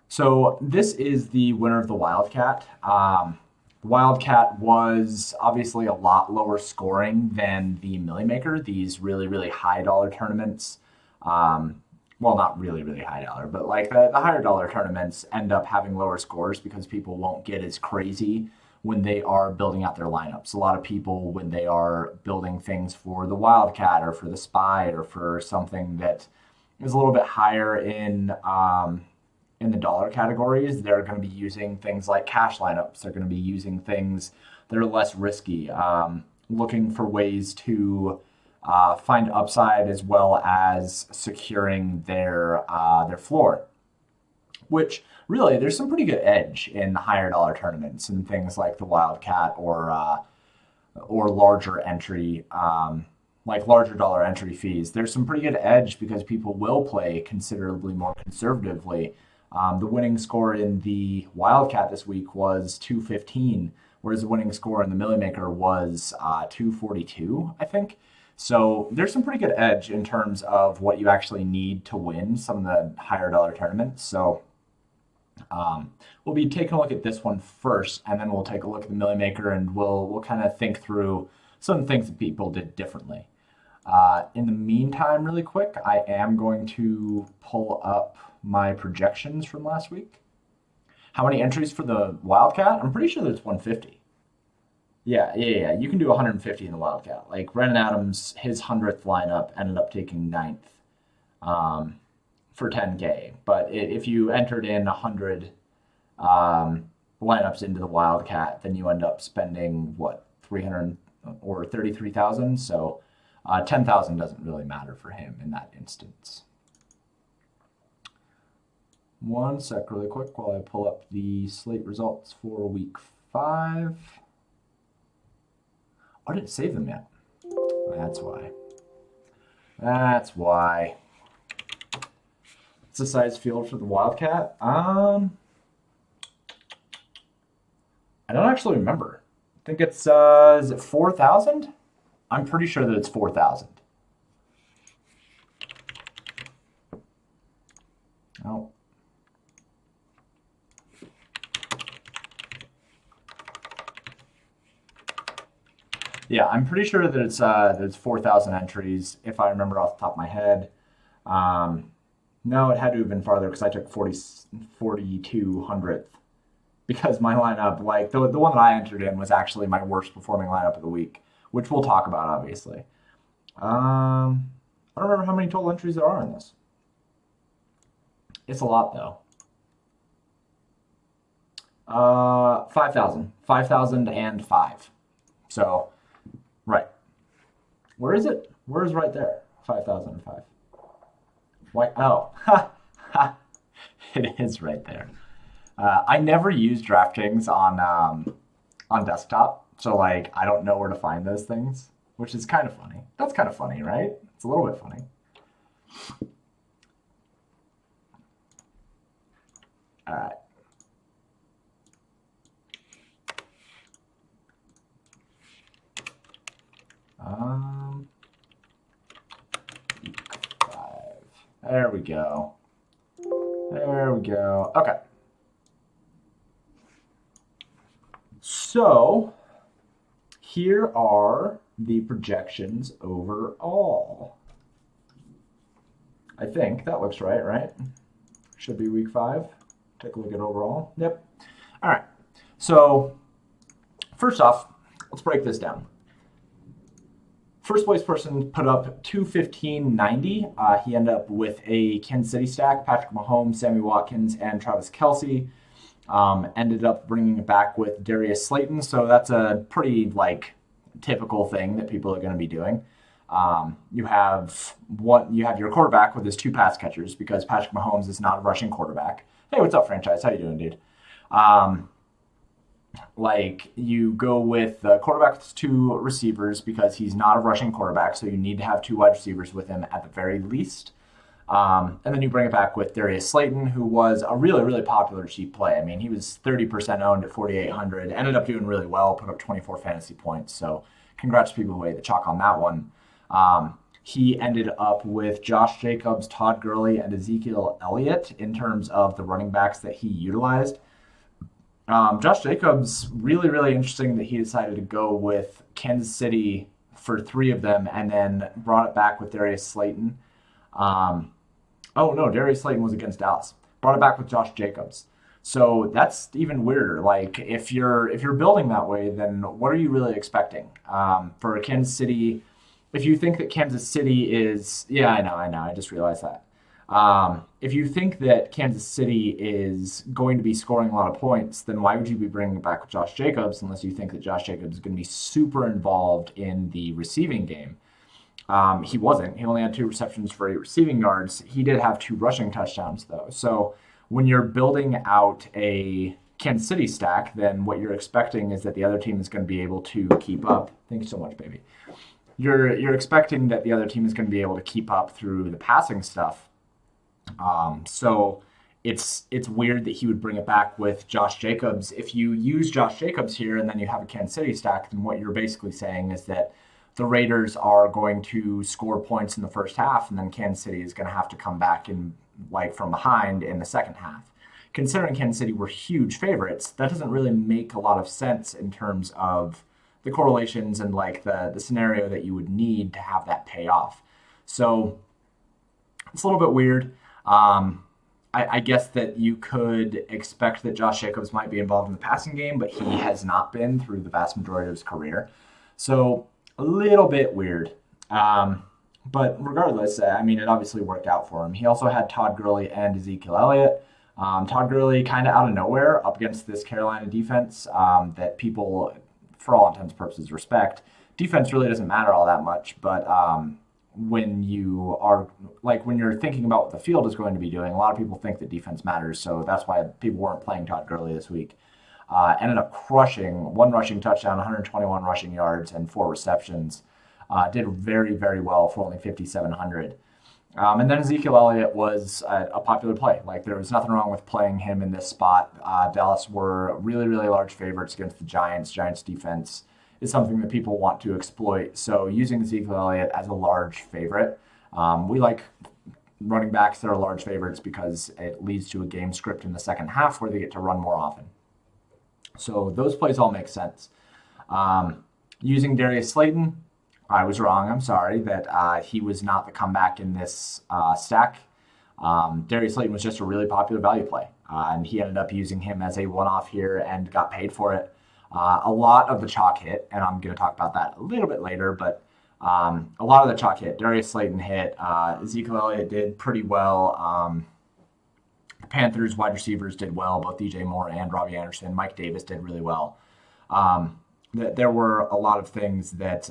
So this is the winner of the Wildcat. The Wildcat was obviously a lot lower scoring than the Millie Maker, these really, really high dollar tournaments. Um, well, not really, really high dollar, but like the higher dollar tournaments end up having lower scores because people won't get as crazy when they are building out their lineups. A lot of people, when they are building things for the Wildcat or for the Spy or for something that is a little bit higher in the dollar categories, they're going to be using things like cash lineups. They're going to be using things that are less risky, looking for ways to find upside as well as securing their floor. Which really, there's some pretty good edge in the higher dollar tournaments and things like the Wildcat or larger entry. Like larger dollar entry fees, there's some pretty good edge because people will play considerably more conservatively. The winning score in the Wildcat this week was 215, whereas the winning score in the Millie Maker was 242, I think. So there's some pretty good edge in terms of what you actually need to win some of the higher dollar tournaments. So we'll be taking a look at this one first, and then we'll take a look at the Millie Maker, and we'll kind of think through some of the things that people did differently. In the meantime, really quick, I am going to pull up my projections from last week. How many entries for the Wildcat? I'm pretty sure that's 150. Yeah. You can do 150 in the Wildcat. Like Brennan Adams, his 100th lineup ended up taking ninth for 10K. But if you entered in 100 lineups into the Wildcat, then you end up spending, what, 300 or 33,000? So 10,000 doesn't really matter for him in that instance. One sec really quick while I pull up the slate results for week 5. I didn't save them yet. That's why. That's why. What's the size field for the Wildcat? I don't actually remember. I think it's, is it 4,000? I'm pretty sure that it's 4,000. Oh. Yeah, I'm pretty sure that it's 4,000 entries if I remember off the top of my head. Um, no, it had to have been farther because I took 4,200th because my lineup, like the one that I entered in, was actually my worst performing lineup of the week, which we'll talk about obviously. I don't remember how many total entries there are in this. It's a lot though. 5,000, 5,005. So, right. Where is it? Where is right there? 5,005. Why? Oh, it is right there. I never use DraftKings on desktop, so like I don't know where to find those things, which is kind of funny. That's kind of funny, right? It's a little bit funny. All right. Um, week 5. There we go. There we go. Okay. So here are the projections overall. I think that looks right, right? Should be week 5. Take a look at overall. Yep. All right. So first off, let's break this down. First place person put up 215.90. He ended up with a Kansas City stack: Patrick Mahomes, Sammy Watkins, and Travis Kelce. Ended up bringing it back with Darius Slayton, so that's a pretty like typical thing that people are going to be doing. You have your quarterback with his 2 pass catchers because Patrick Mahomes is not a rushing quarterback. Hey, what's up, franchise? How you doing, dude? Um, like you go with the quarterback with 2 receivers because he's not a rushing quarterback, so you need to have 2 wide receivers with him at the very least. And then you bring it back with Darius Slayton, who was a really, really popular cheap play. I mean, he was 30% owned at 4,800, ended up doing really well, put up 24 fantasy points. So congrats to people who ate the chalk on that one. he ended up with Josh Jacobs, Todd Gurley, and Ezekiel Elliott in terms of the running backs that he utilized. Josh Jacobs, really, really interesting that he decided to go with Kansas City for three of them and then brought it back with Darius Slayton. Um, oh no, Darius Slayton was against Dallas. Brought it back with Josh Jacobs. So that's even weirder. Like if you're building that way, then what are you really expecting for Kansas City? If you think that Kansas City is, yeah, I know, I just realized that. If you think that Kansas City is going to be scoring a lot of points, then why would you be bringing it back with Josh Jacobs unless you think that Josh Jacobs is going to be super involved in the receiving game? He wasn't. He only had 2 receptions for 8 receiving yards. He did have 2 rushing touchdowns, though. So when you're building out a Kansas City stack, then what you're expecting is that the other team is going to be able to keep up. Thank you so much, baby. You're expecting that the other team is going to be able to keep up through the passing stuff. So it's weird that he would bring it back with Josh Jacobs. If you use Josh Jacobs here and then you have a Kansas City stack, then what you're basically saying is that the Raiders are going to score points in the first half, and then Kansas City is going to have to come back in like from behind in the second half. Considering Kansas City were huge favorites, that doesn't really make a lot of sense in terms of the correlations and like the scenario that you would need to have that pay off. So it's a little bit weird. I guess that you could expect that Josh Jacobs might be involved in the passing game, but he has not been through the vast majority of his career. So a little bit weird. But regardless, I mean, it obviously worked out for him. He also had Todd Gurley and Ezekiel Elliott. Todd Gurley kind of out of nowhere up against this Carolina defense that people, for all intents and purposes, respect. Defense really doesn't matter all that much, but when you're thinking about what the field is going to be doing, a lot of people think that defense matters. So that's why people weren't playing Todd Gurley this week. Ended up crushing 1 rushing touchdown, 121 rushing yards, and 4 receptions. Did very, very well for only 5,700. And then Ezekiel Elliott was a popular play. Like there was nothing wrong with playing him in this spot. Dallas were really, really large favorites against the Giants. Giants defense is something that people want to exploit. So using Ezekiel Elliott as a large favorite, we like running backs that are large favorites because it leads to a game script in the second half where they get to run more often. So those plays all make sense. Using Darius Slayton, I was wrong. I'm sorry that he was not the comeback in this stack. Darius Slayton was just a really popular value play, and he ended up using him as a one-off here and got paid for it. A lot of the chalk hit, and I'm going to talk about that a little bit later, but a lot of the chalk hit. Darius Slayton hit. Ezekiel Elliott did pretty well. The Panthers wide receivers did well. Both DJ Moore and Robbie Anderson. Mike Davis did really well. There were a lot of things that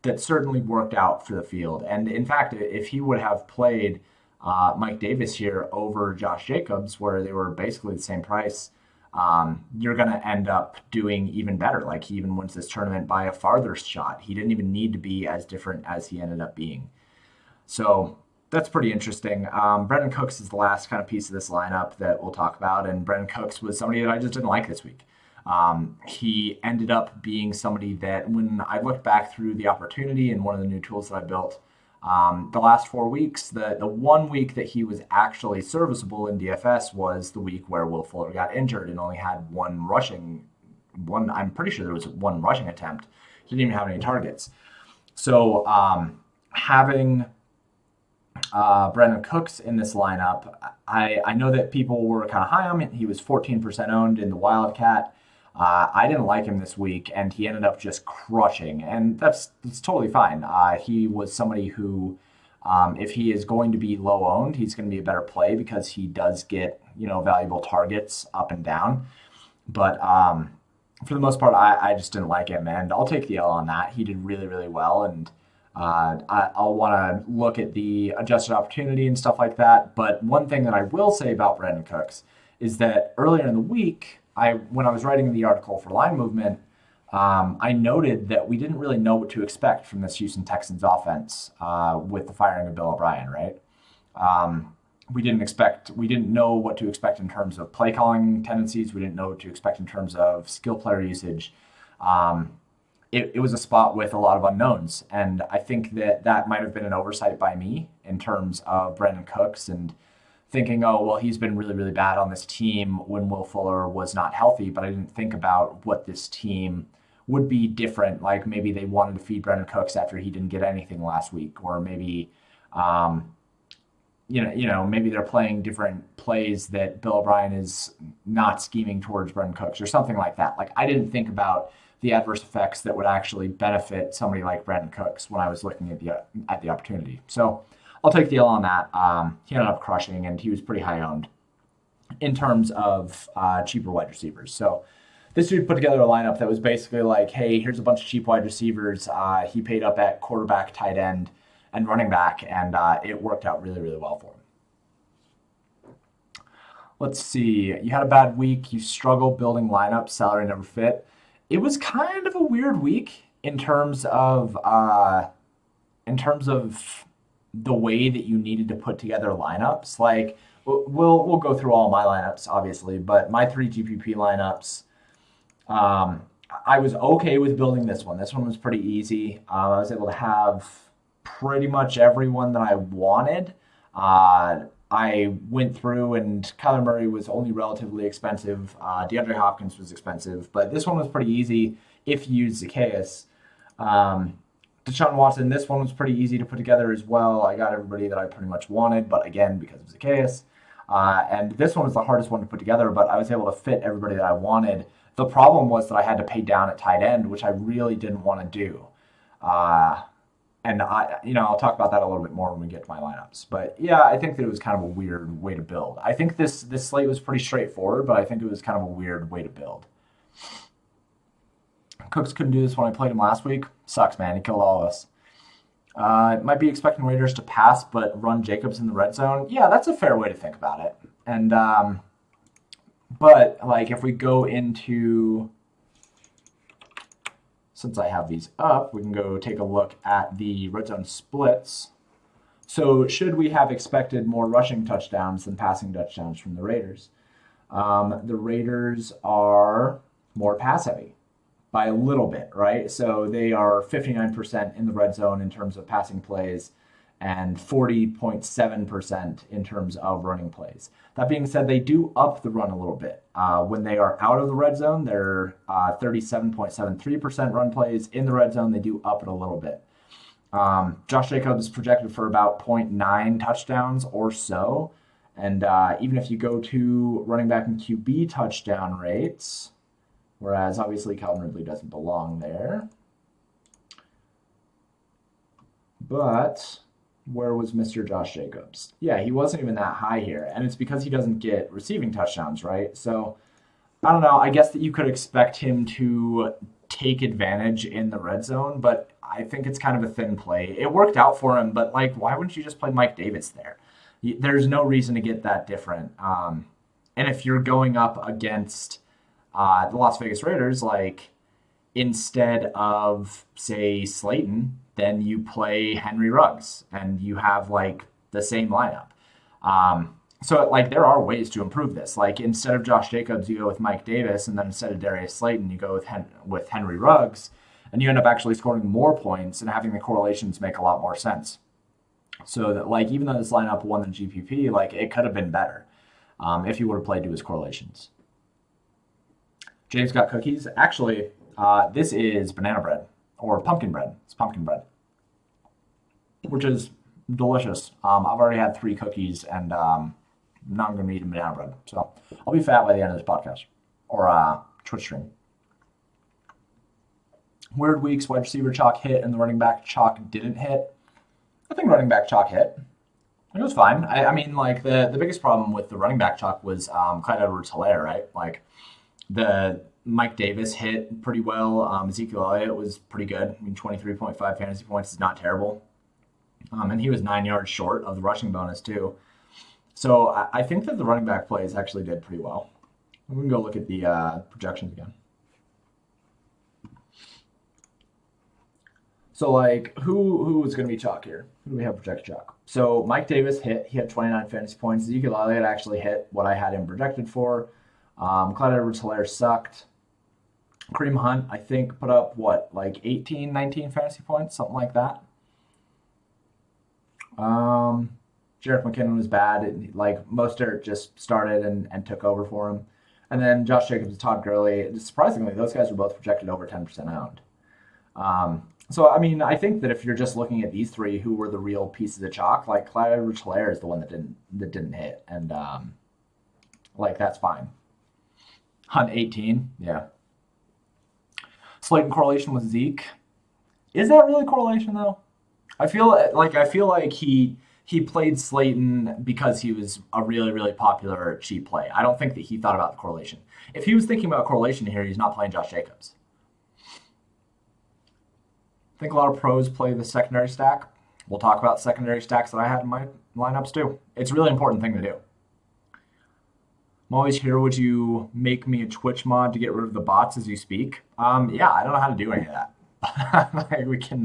that certainly worked out for the field. And in fact, if he would have played Mike Davis here over Josh Jacobs, where they were basically the same price, you're going to end up doing even better. Like he even wins this tournament by a farther shot. He didn't even need to be as different as he ended up being. So that's pretty interesting. Brennan Cooks is the last kind of piece of this lineup that we'll talk about. And Brennan Cooks was somebody that I just didn't like this week. He ended up being somebody that when I looked back through the opportunity and one of the new tools that I built, the last 4 weeks, the 1 week that he was actually serviceable in DFS was the week where Will Fuller got injured and only had I'm pretty sure there was 1 rushing attempt. He didn't even have any targets. So having Brennan Cooks in this lineup, I know that people were kind of high on him. He was 14% owned in the Wildcat. I didn't like him this week, and he ended up just crushing, and that's totally fine. He was somebody who, if he is going to be low owned, he's going to be a better play because he does get valuable targets up and down. But for the most part, I just didn't like him, and I'll take the L on that. He did really, really well, and I'll want to look at the adjusted opportunity and stuff like that. But one thing that I will say about Brennan Cooks is that earlier in the week, when I was writing the article for Line Movement, I noted that we didn't really know what to expect from this Houston Texans offense with the firing of Bill O'Brien, right? We didn't know what to expect in terms of play calling tendencies. We didn't know what to expect in terms of skill player usage. it was a spot with a lot of unknowns. And I think that that might have been an oversight by me in terms of Brennan Cooks and thinking, oh, well, he's been really, really bad on this team when Will Fuller was not healthy. But I didn't think about what this team would be different. Like maybe they wanted to feed Brennan Cooks after he didn't get anything last week, or maybe, um, maybe they're playing different plays that Bill O'Brien is not scheming towards Brennan Cooks or something like that. Like I didn't think about the adverse effects that would actually benefit somebody like Brennan Cooks when I was looking at the opportunity. So I'll take the L on that. He ended up crushing, and he was pretty high owned in terms of cheaper wide receivers. So this dude put together a lineup that was basically like, hey, here's a bunch of cheap wide receivers. He paid up at quarterback, tight end, and running back, and it worked out really, really well for him. Let's see. You had a bad week. You struggled building lineups. Salary never fit. It was kind of a weird week in terms of the way that you needed to put together lineups. Like we'll go through all my lineups, obviously, but my three GPP lineups. I was okay with building this one. This one was pretty easy. I was able to have pretty much everyone that I wanted. I went through, and Kyler Murray was only relatively expensive. DeAndre Hopkins was expensive, but this one was pretty easy if you use Zacchaeus. Deshaun Watson, this one was pretty easy to put together as well. I got everybody that I pretty much wanted, but again, because of Zacchaeus. And this one was the hardest one to put together, but I was able to fit everybody that I wanted. The problem was that I had to pay down at tight end, which I really didn't want to do. And I'll talk about that a little bit more when we get to my lineups. But yeah, I think that it was kind of a weird way to build. I think this slate was pretty straightforward, but I think it was kind of a weird way to build. Cooks couldn't do this when I played him last week. Sucks, man. He killed all of us. Might be expecting Raiders to pass, but run Jacobs in the red zone. Yeah, that's a fair way to think about it. And but like if we go into, since I have these up, we can go take a look at the red zone splits. So should we have expected more rushing touchdowns than passing touchdowns from the Raiders? The Raiders are more pass heavy by a little bit, right? So they are 59% in the red zone in terms of passing plays and 40.7% in terms of running plays. That being said, they do up the run a little bit. When they are out of the red zone, they're 37.73% run plays. In the red zone, they do up it a little bit. Josh Jacobs is projected for about 0.9 touchdowns or so. And even if you go to running back and QB touchdown rates, whereas obviously Calvin Ridley doesn't belong there. But where was Mr. Josh Jacobs? Yeah, he wasn't even that high here. And it's because he doesn't get receiving touchdowns, right? So, I don't know. I guess that you could expect him to take advantage in the red zone, but I think it's kind of a thin play. It worked out for him, but like, why wouldn't you just play Mike Davis there? There's no reason to get that different. And if you're going up against the Las Vegas Raiders, like instead of say Slayton, then you play Henry Ruggs and you have like the same lineup. So like there are ways to improve this. Like instead of Josh Jacobs, you go with Mike Davis, and then instead of Darius Slayton, you go with Henry Ruggs, and you end up actually scoring more points and having the correlations make a lot more sense. So that like even though this lineup won the GPP, like it could have been better if he would have played to his correlations. James got cookies. Actually, this is banana bread or pumpkin bread. It's pumpkin bread, which is delicious. I've already had 3 cookies, and now I'm going to be eating banana bread. So I'll be fat by the end of this podcast or Twitch stream. Weird weeks, wide receiver chalk hit and the running back chalk didn't hit. I think running back chalk hit. It was fine. I mean, like the biggest problem with the running back chalk was Clyde Edwards-Helaire, right? Like the Mike Davis hit pretty well. Ezekiel Elliott was pretty good. I mean, 23.5 fantasy points is not terrible. And he was 9 yards short of the rushing bonus too. So I think that the running back plays actually did pretty well. We can go look at the projections again. So like who was going to be chalk here? Who do we have projected chalk? So Mike Davis hit. He had 29 fantasy points. Ezekiel Elliott actually hit what I had him projected for. Clyde Edwards-Helaire sucked. Kareem Hunt, I think, put up what, like 18, 19 fantasy points, something like that. Um, Jarek McKinnon was bad. Like Mostert just started and took over for him. And then Josh Jacobs and Todd Gurley, surprisingly, those guys were both projected over 10% owned. So, I mean, I think that if you're just looking at these three, who were the real pieces of chalk, like Clyde Edwards-Helaire is the one that didn't hit, and like that's fine. Hunt 18, yeah. Slate in correlation with Zeke. Is that really correlation though? I feel like he played Slayton because he was a really really popular cheap play. I don't think that he thought about the correlation. If he was thinking about correlation here, he's not playing Josh Jacobs. I think a lot of pros play the secondary stack. We'll talk about secondary stacks that I had in my lineups too. It's a really important thing to do. I'm always here. Would you make me a Twitch mod to get rid of the bots as you speak? Yeah, I don't know how to do any of that. Like, we can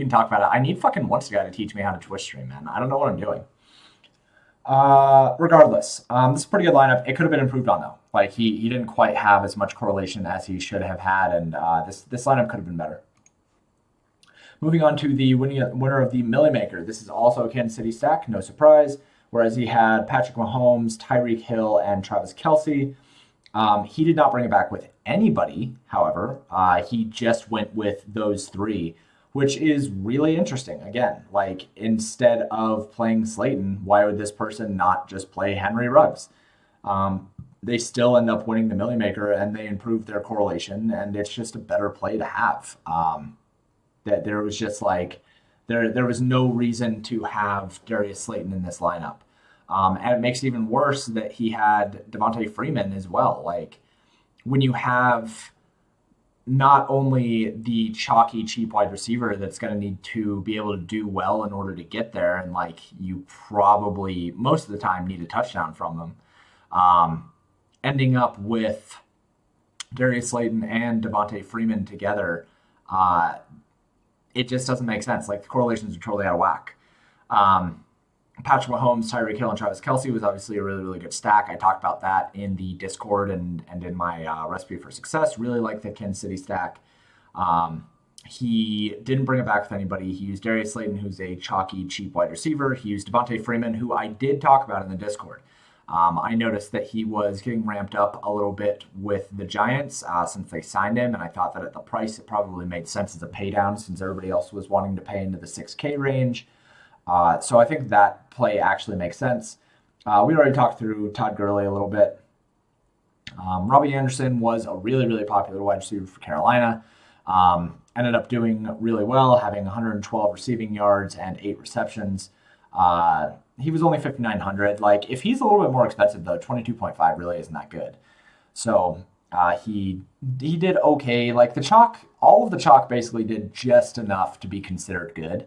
talk about it. I need fucking once guy to teach me how to Twitch stream, man. I don't know what I'm doing. Regardless, this is a pretty good lineup. It could have been improved on though. Like he didn't quite have as much correlation as he should have had, and this lineup could have been better. Moving on to the winner of the Millie Maker. This is also a Kansas City stack, no surprise. Whereas he had Patrick Mahomes, Tyreek Hill, and Travis Kelce. He did not bring it back with anybody, however. He just went with those three, which is really interesting. Again, like instead of playing Slayton, why would this person not just play Henry Ruggs? They still end up winning the Millie Maker, and they improve their correlation, and it's just a better play to have. That there was just like there was no reason to have Darius Slayton in this lineup. And it makes it even worse that he had Davonte Freeman as well. Like when you have not only the chalky, cheap wide receiver that's going to need to be able to do well in order to get there, and like you probably most of the time need a touchdown from them, ending up with Darius Slayton and Davonte Freeman together, it just doesn't make sense. Like the correlations are totally out of whack. Patrick Mahomes, Tyreek Hill, and Travis Kelce was obviously a really, really good stack. I talked about that in the Discord and in my recipe for success. Really like the Kansas City stack. He didn't bring it back with anybody. He used Darius Slayton, who's a chalky, cheap wide receiver. He used Davonte Freeman, who I did talk about in the Discord. I noticed that he was getting ramped up a little bit with the Giants since they signed him, and I thought that at the price it probably made sense as a pay down since everybody else was wanting to pay into the 6K range. So I think that play actually makes sense. We already talked through Todd Gurley a little bit. Robbie Anderson was a really, really popular wide receiver for Carolina. Ended up doing really well, having 112 receiving yards and 8 receptions. He was only 5,900. Like, if he's a little bit more expensive, though, 22.5 really isn't that good. So he did okay. Like, the chalk, all of the chalk basically did just enough to be considered good.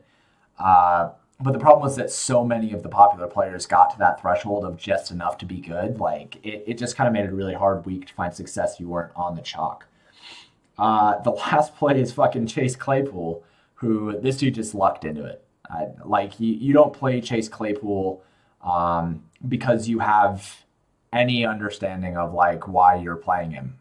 But the problem was that so many of the popular players got to that threshold of just enough to be good. Like, it just kind of made it a really hard week to find success if you weren't on the chalk. The last play is fucking Chase Claypool, who this dude just lucked into it. Like, you don't play Chase Claypool because you have any understanding of, like, why you're playing him.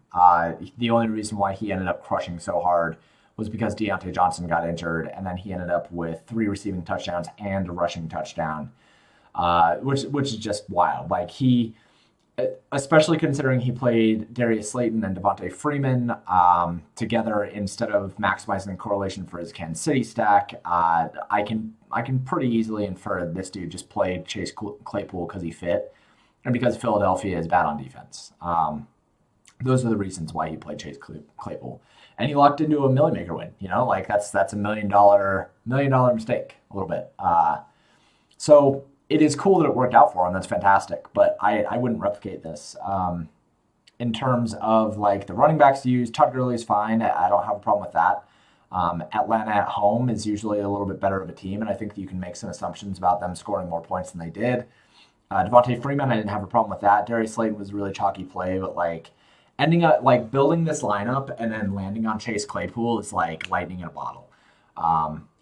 The only reason why he ended up crushing so hard was because Deontay Johnson got injured, and then he ended up with 3 receiving touchdowns and a rushing touchdown, which is just wild. Like he, especially considering he played Darius Slayton and Davonte Freeman together instead of maximizing the correlation for his Kansas City stack. I can pretty easily infer this dude just played Chase Claypool because he fit, and because Philadelphia is bad on defense. Those are the reasons why he played Chase Claypool. And he lucked into a Millie Maker win. You know, like that's a $1 million mistake a little bit. So it is cool that it worked out for him. That's fantastic. But I wouldn't replicate this. In terms of like the running backs used, Todd Gurley is fine. I don't have a problem with that. Atlanta at home is usually a little bit better of a team, and I think that you can make some assumptions about them scoring more points than they did. Davonte Freeman, I didn't have a problem with that. Darius Slayton was a really chalky play, but like ending up like building this lineup and then landing on Chase Claypool is like lightning in a bottle.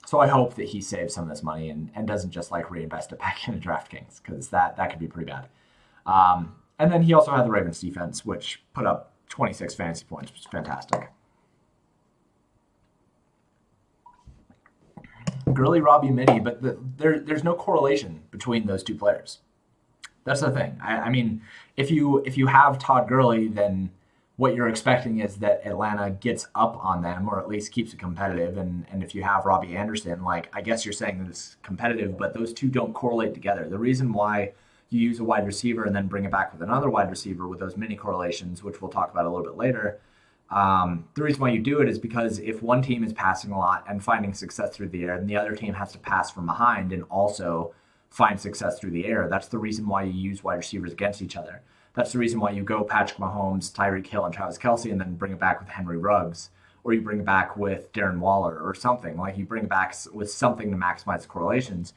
So I hope that he saves some of this money and doesn't just like reinvest it back into DraftKings, because that could be pretty bad. And then he also had the Ravens defense, which put up 26 fantasy points, which is fantastic. Gurley, Robbie, Mini, but there's no correlation between those two players. That's the thing. I mean, if you have Todd Gurley, then what you're expecting is that Atlanta gets up on them, or at least keeps it competitive. And if you have Robbie Anderson, like, I guess you're saying that it's competitive, but those two don't correlate together. The reason why you use a wide receiver and then bring it back with another wide receiver with those mini correlations, which we'll talk about a little bit later, the reason why you do it is because if one team is passing a lot and finding success through the air, then the other team has to pass from behind and also find success through the air. That's the reason why you use wide receivers against each other. That's the reason why you go Patrick Mahomes, Tyreek Hill, and Travis Kelce, and then bring it back with Henry Ruggs, or you bring it back with Darren Waller or something. Like, you bring it back with something to maximize the correlations.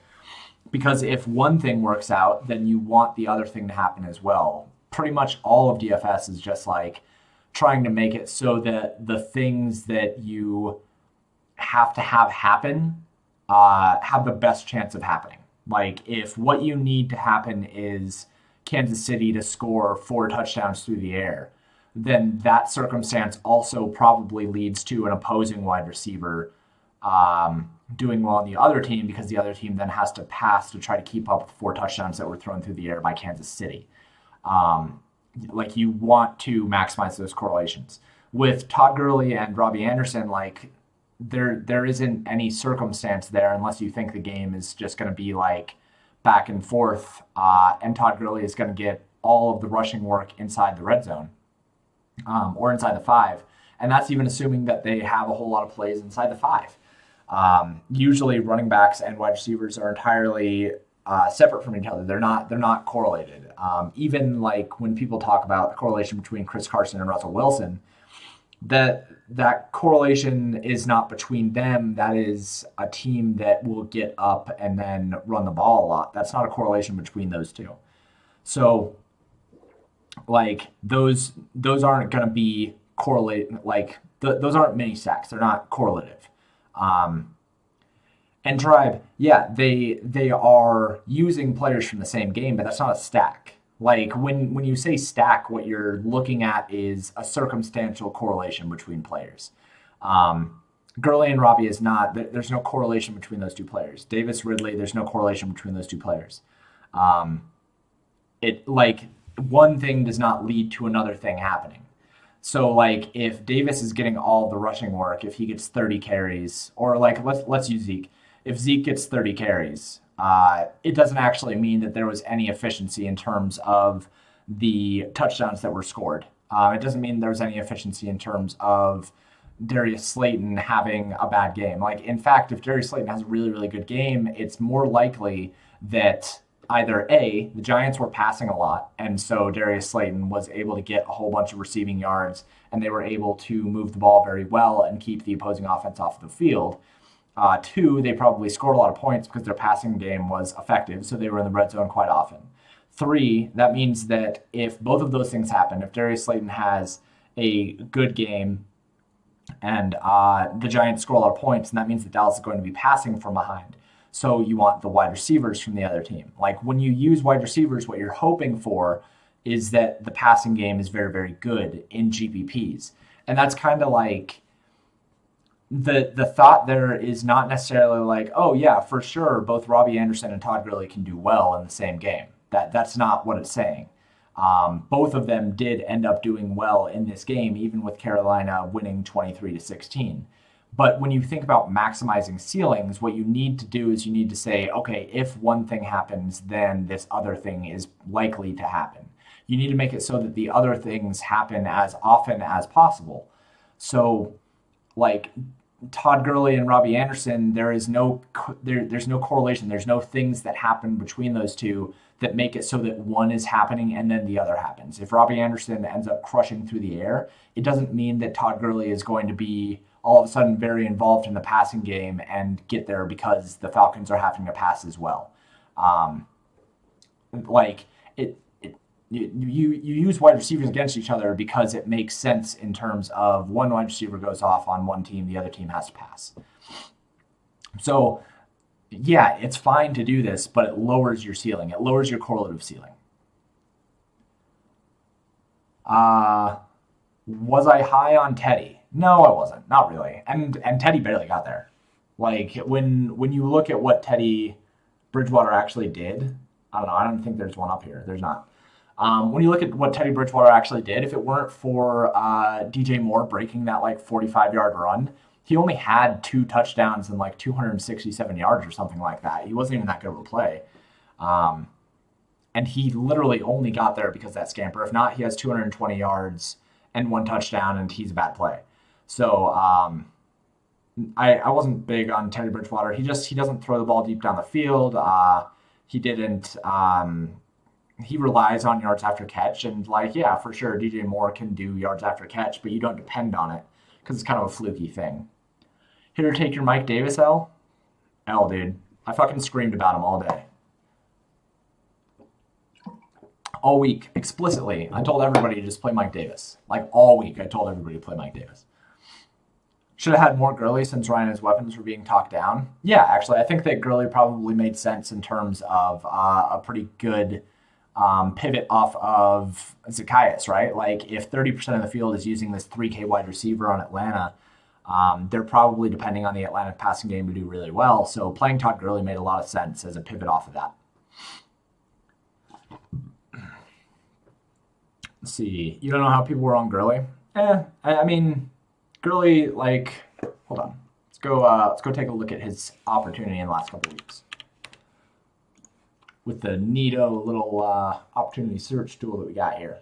Because if one thing works out, then you want the other thing to happen as well. Pretty much all of DFS is just like trying to make it so that the things that you have to have happen have the best chance of happening. Like, if what you need to happen is Kansas City to score 4 touchdowns through the air, then that circumstance also probably leads to an opposing wide receiver doing well on the other team, because the other team then has to pass to try to keep up with 4 touchdowns that were thrown through the air by Kansas City. Like, you want to maximize those correlations. With Todd Gurley and Robbie Anderson, like, there isn't any circumstance there unless you think the game is just going to be like back and forth, and Todd Gurley is going to get all of the rushing work inside the red zone, or inside the 5. And that's even assuming that they have a whole lot of plays inside the 5. Usually running backs and wide receivers are entirely separate from each other. They're not correlated. Even like when people talk about the correlation between Chris Carson and Russell Wilson, that correlation is not between them. That is a team that will get up and then run the ball a lot. That's not a correlation between those two. So, like, those aren't going to be correlate. Like, those aren't mini stacks. They're not correlative. And Tribe, yeah, they are using players from the same game, but that's not a stack. Like, when you say stack, what you're looking at is a circumstantial correlation between players. Gurley and Robbie is not. There's no correlation between those two players. Davis, Ridley, there's no correlation between those two players. It, like, one thing does not lead to another thing happening. So, like, if Davis is getting all the rushing work, if he gets 30 carries, or, like, let's use Zeke. If Zeke gets 30 carries, it doesn't actually mean that there was any efficiency in terms of the touchdowns that were scored. It doesn't mean there was any efficiency in terms of Darius Slayton having a bad game. Like, in fact, if Darius Slayton has a really, really good game, it's more likely that either A, the Giants were passing a lot, and so Darius Slayton was able to get a whole bunch of receiving yards, and they were able to move the ball very well and keep the opposing offense off the field. 2, they probably scored a lot of points because their passing game was effective, so they were in the red zone quite often. 3, that means that if both of those things happen, if Darius Slayton has a good game and the Giants score a lot of points, and that means that Dallas is going to be passing from behind. So you want the wide receivers from the other team. Like, when you use wide receivers, what you're hoping for is that the passing game is very, very good in GPPs. And that's kind of like, the thought there is not necessarily like, oh yeah, for sure, both Robbie Anderson and Todd Gurley can do well in the same game. That's not what it's saying. Both of them did end up doing well in this game, even with Carolina winning 23-16. But when you think about maximizing ceilings, what you need to do is you need to say, okay, if one thing happens, then this other thing is likely to happen. You need to make it so that the other things happen as often as possible. So, like, Todd Gurley and Robbie Anderson, there's no correlation. There's no things that happen between those two that make it so that one is happening and then the other happens. If Robbie Anderson ends up crushing through the air, it doesn't mean that Todd Gurley is going to be all of a sudden very involved in the passing game and get there because the Falcons are having to pass as well. You use wide receivers against each other because it makes sense in terms of one wide receiver goes off on one team, the other team has to pass. So, yeah, it's fine to do this, but it lowers your ceiling. It lowers your correlative ceiling. Was I high on Teddy? No, I wasn't. Not really. And Teddy barely got there. Like when you look at what Teddy Bridgewater actually did, I don't know. I don't think there's one up here. There's not. When you look at what Teddy Bridgewater actually did, if it weren't for DJ Moore breaking that like 45-yard run, he only had 2 touchdowns and like 267 yards or something like that. He wasn't even that good of a play. Um, and he literally only got there because of that scamper. If not, he has 220 yards and 1 touchdown, and he's a bad play. So I wasn't big on Teddy Bridgewater. He doesn't throw the ball deep down the field. He didn't. He relies on yards after catch, and like yeah, for sure, DJ Moore can do yards after catch, but you don't depend on it because it's kind of a fluky thing. Here, take your Mike Davis L. L, dude. I fucking screamed about him all day. All week, explicitly, I told everybody to just play Mike Davis. Like all week, I told everybody to play Mike Davis. Should have had more Gurley since Ryan and his weapons were being talked down. Yeah, actually, I think that Gurley probably made sense in terms of a pretty good pivot off of Zacchaeus, right? Like if 30% of the field is using this 3K wide receiver on Atlanta, they're probably depending on the Atlanta passing game to do really well. So playing Todd Gurley made a lot of sense as a pivot off of that. Let's see. You don't know how people were on Gurley? I mean, Gurley, like, hold on. Let's go take a look at his opportunity in the last couple of weeks with the neato little opportunity search tool that we got here.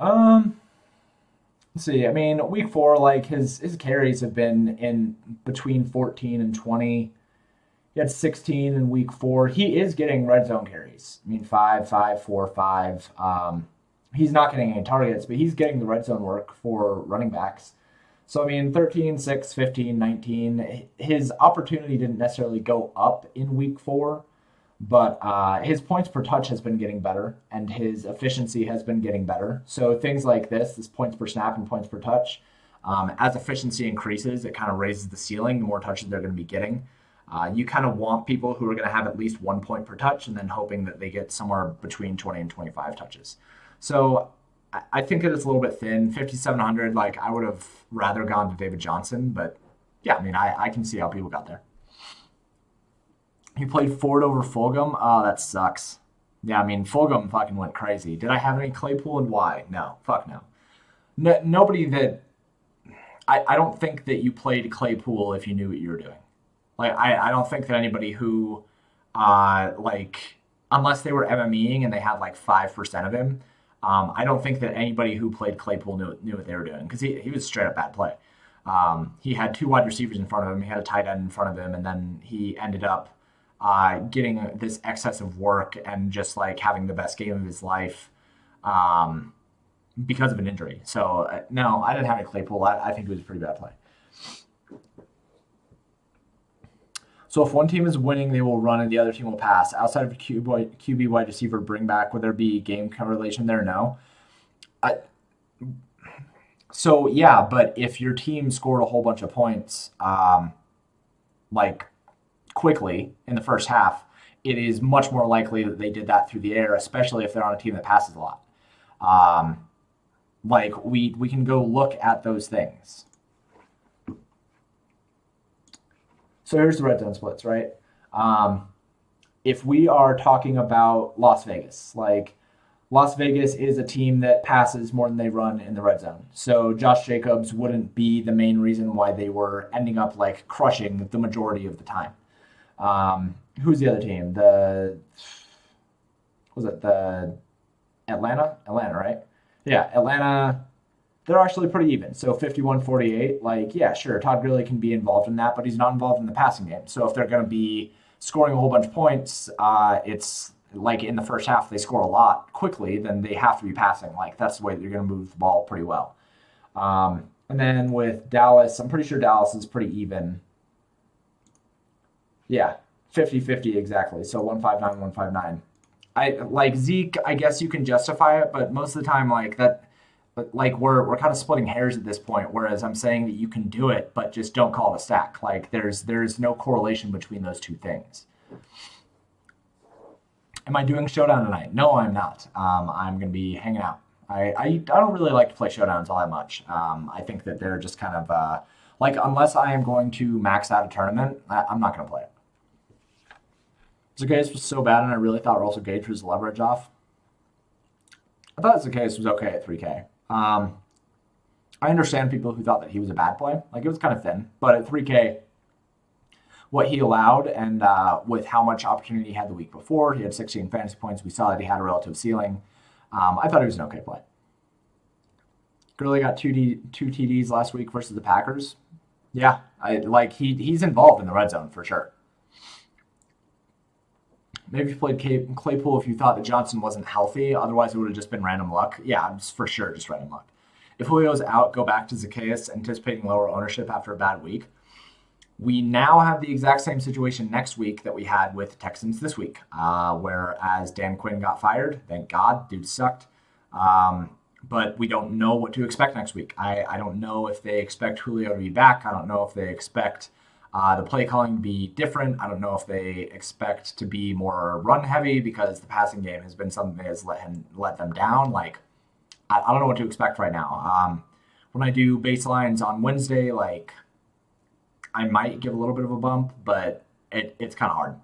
Let's see. I mean, week 4, like his carries have been in between 14 and 20. He had 16 in week 4. He is getting red zone carries. I mean, 5, 5, 4, 5. He's not getting any targets, but he's getting the red zone work for running backs. So, I mean, 13, 6, 15, 19. His opportunity didn't necessarily go up in week 4, but his points per touch has been getting better, and his efficiency has been getting better. So things like this points per snap and points per touch, as efficiency increases, it kind of raises the ceiling, the more touches they're going to be getting. You kind of want people who are going to have at least 1 point per touch and then hoping that they get somewhere between 20 and 25 touches. So I think that it's a little bit thin. 5,700, like I would have rather gone to David Johnson, but yeah, I mean, I can see how people got there. He played Ford over Fulgham. Oh, that sucks. Yeah, I mean, Fulgham fucking went crazy. Did I have any Claypool and why? No, fuck no. Nobody that, I don't think that you played Claypool if you knew what you were doing. Like, I don't think that anybody who, like, unless they were MMEing and they had like 5% of him, I don't think that anybody who played Claypool knew what they were doing because he was straight up bad play. He had 2 wide receivers in front of him. He had a tight end in front of him, and then he ended up getting this excess of work and just like having the best game of his life because of an injury. So, no, I didn't have any Claypool. I think it was a pretty bad play. So if one team is winning, they will run and the other team will pass. Outside of QB wide receiver bring back, would there be game correlation there? No. So yeah, but if your team scored a whole bunch of points, like quickly in the first half, it is much more likely that they did that through the air, especially if they're on a team that passes a lot. Like we can go look at those things. So here's the red zone splits, right? If we are talking about Las Vegas, like Las Vegas is a team that passes more than they run in the red zone. So Josh Jacobs wouldn't be the main reason why they were ending up like crushing the majority of the time. Who's the other team? The Atlanta? Atlanta, right? Yeah, Atlanta. They're actually pretty even. So 51-48, like, yeah, sure, Todd Gurley can be involved in that, but he's not involved in the passing game. So if they're going to be scoring a whole bunch of points, it's like in the first half they score a lot quickly, then they have to be passing. Like, that's the way that you're going to move the ball pretty well. And then with Dallas, I'm pretty sure Dallas is pretty even. Yeah, 50-50 exactly. So 159, 159. Like Zeke, I guess you can justify it, but most of the time, like that, like we're kind of splitting hairs at this point. Whereas I'm saying that you can do it, but just don't call it a stack. Like there's no correlation between those two things. Am I doing Showdown tonight? No, I'm not. I'm going to be hanging out. I don't really like to play Showdowns all that much. I think that they're just kind of like, unless I am going to max out a tournament, I'm not going to play it. Zacchaeus was so bad, and I really thought Russell Gage was leverage off. I thought Zacchaeus was okay at 3K. I understand people who thought that he was a bad play. Like, it was kind of thin, but at 3K, what he allowed and with how much opportunity he had the week before, he had 16 fantasy points. We saw that he had a relative ceiling. I thought he was an okay play. Gurley got two TDs last week versus the Packers. Yeah, he's involved in the red zone for sure. Maybe you played Claypool if you thought that Johnson wasn't healthy. Otherwise, it would have just been random luck. Yeah, it's for sure just random luck. If Julio's out, go back to Zacchaeus, anticipating lower ownership after a bad week. We now have the exact same situation next week that we had with Texans this week, whereas Dan Quinn got fired. Thank God, dude sucked. But we don't know what to expect next week. I don't know if they expect Julio to be back. I don't know if they expect the play calling to be different. I don't know if they expect to be more run heavy because the passing game has been something that has let them down. Like, I don't know what to expect right now. When I do baselines on Wednesday, like, I might give a little bit of a bump, but it's kind of hard.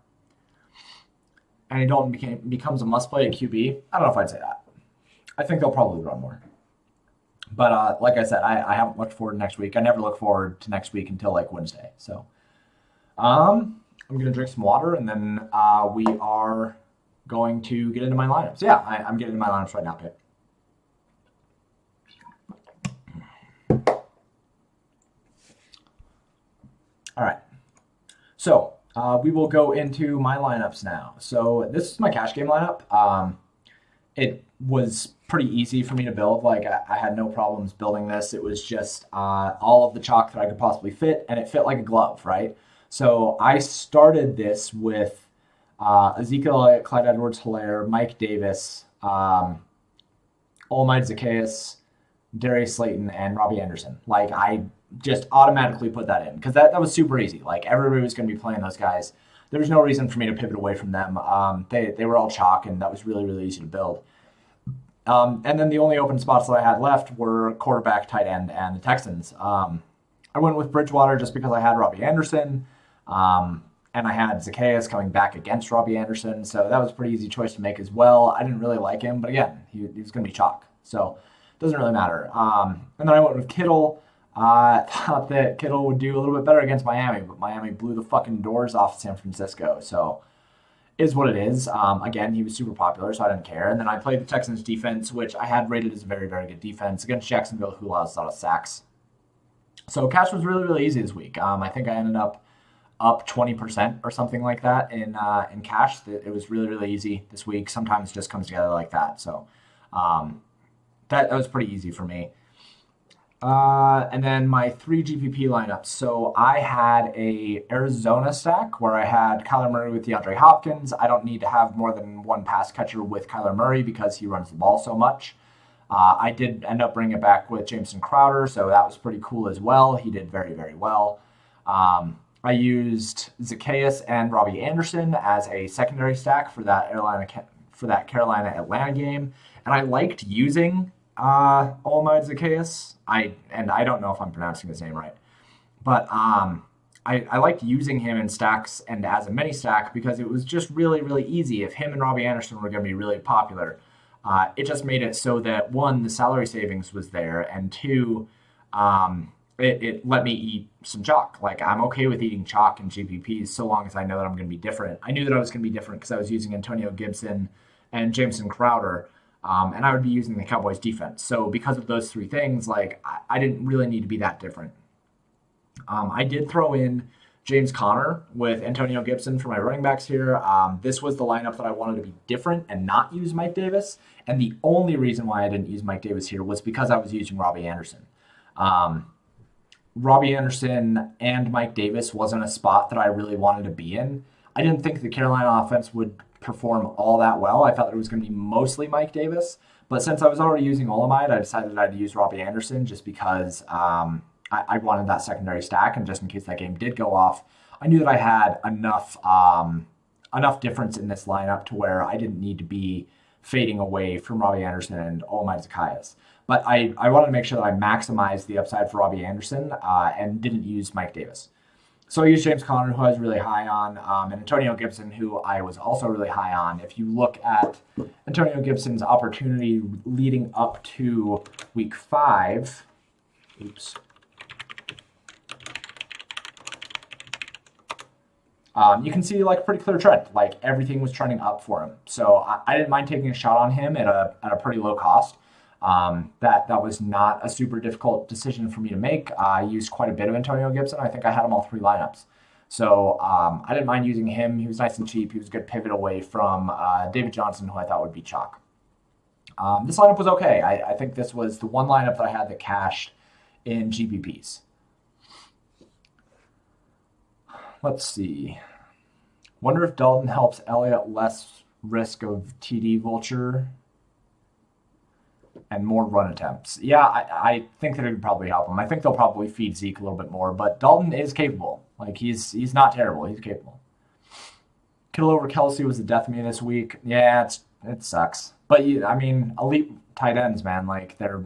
And Dalton becomes a must play at QB. I don't know if I'd say that. I think they'll probably run more. But like I said, I haven't looked forward to next week. I never look forward to next week until like Wednesday. So I'm going to drink some water, and then we are going to get into my lineups. Yeah, I'm getting into my lineups right now, Pitt. All right. So we will go into my lineups now. So this is my cash game lineup. It was pretty easy for me to build. Like, I had no problems building this. It was just all of the chalk that I could possibly fit, and it fit like a glove, right? So I started this with Ezekiel, Elliott, Clyde Edwards-Helaire, Mike Davis, Olamide Zacchaeus, Darius Slayton, and Robbie Anderson. Like, I just automatically put that in because that was super easy. Like, everybody was going to be playing those guys. There was no reason for me to pivot away from them. They were all chalk, and that was really, really easy to build. And then the only open spots that I had left were quarterback, tight end, and the Texans. I went with Bridgewater just because I had Robbie Anderson, and I had Zacchaeus coming back against Robbie Anderson, so that was a pretty easy choice to make as well. I didn't really like him, but again, he was going to be chalk, so it doesn't really matter. And then I went with Kittle. I thought that Kittle would do a little bit better against Miami, but Miami blew the fucking doors off San Francisco, so is what it is. Again, he was super popular, so I didn't care. And then I played the Texans defense, which I had rated as a very, very good defense against Jacksonville, who allows a lot of sacks. So cash was really, really easy this week. I think I ended up 20% or something like that in cash. It was really, really easy this week. Sometimes it just comes together like that. So that was pretty easy for me. And then my 3 GPP lineups. So I had a Arizona stack where I had Kyler Murray with DeAndre Hopkins. I don't need to have more than one pass catcher with Kyler Murray because he runs the ball so much. I did end up bringing it back with Jameson Crowder, so that was pretty cool as well. He did very, very well. I used Zacchaeus and Robbie Anderson as a secondary stack for that Carolina Atlanta game, and I liked using Olamide Zacchaeus. I don't know if I'm pronouncing his name right, but I liked using him in stacks and as a mini stack because it was just really, really easy. If him and Robbie Anderson were going to be really popular, it just made it so that, one, the salary savings was there, and two, it let me eat some chalk. Like, I'm okay with eating chalk in GPPs so long as I know that I'm going to be different. I knew that I was going to be different because I was using Antonio Gibson and Jameson Crowder, and I would be using the Cowboys defense. So because of those three things, like, I didn't really need to be that different. I did throw in James Conner with Antonio Gibson for my running backs here. This was the lineup that I wanted to be different and not use Mike Davis. And the only reason why I didn't use Mike Davis here was because I was using Robbie Anderson. Robbie Anderson and Mike Davis wasn't a spot that I really wanted to be in. I didn't think the Carolina offense would perform all that well. I thought it was going to be mostly Mike Davis. But since I was already using Olamide, I decided I'd use Robbie Anderson just because I wanted that secondary stack. And just in case that game did go off, I knew that I had enough enough difference in this lineup to where I didn't need to be fading away from Robbie Anderson and all my Zacchaeus. But I wanted to make sure that I maximized the upside for Robbie Anderson and didn't use Mike Davis. So I used James Conner, who I was really high on, and Antonio Gibson, who I was also really high on. If you look at Antonio Gibson's opportunity leading up to week 5, you can see like a pretty clear trend. Like everything was trending up for him. So I didn't mind taking a shot on him at a pretty low cost. That was not a super difficult decision for me to make. I used quite a bit of Antonio Gibson. I think I had him all 3 lineups. So I didn't mind using him. He was nice and cheap. He was a good pivot away from David Johnson, who I thought would be chalk. This lineup was okay. I think this was the one lineup that I had that cashed in GPPs. Let's see. Wonder if Dalton helps Elliott less risk of TD vulture and more run attempts. Yeah, I think that it would probably help him. I think they'll probably feed Zeke a little bit more, but Dalton is capable. Like he's not terrible. He's capable. Kittle over Kelsey was the death of me this week. Yeah, it sucks. But elite tight ends, man, like they're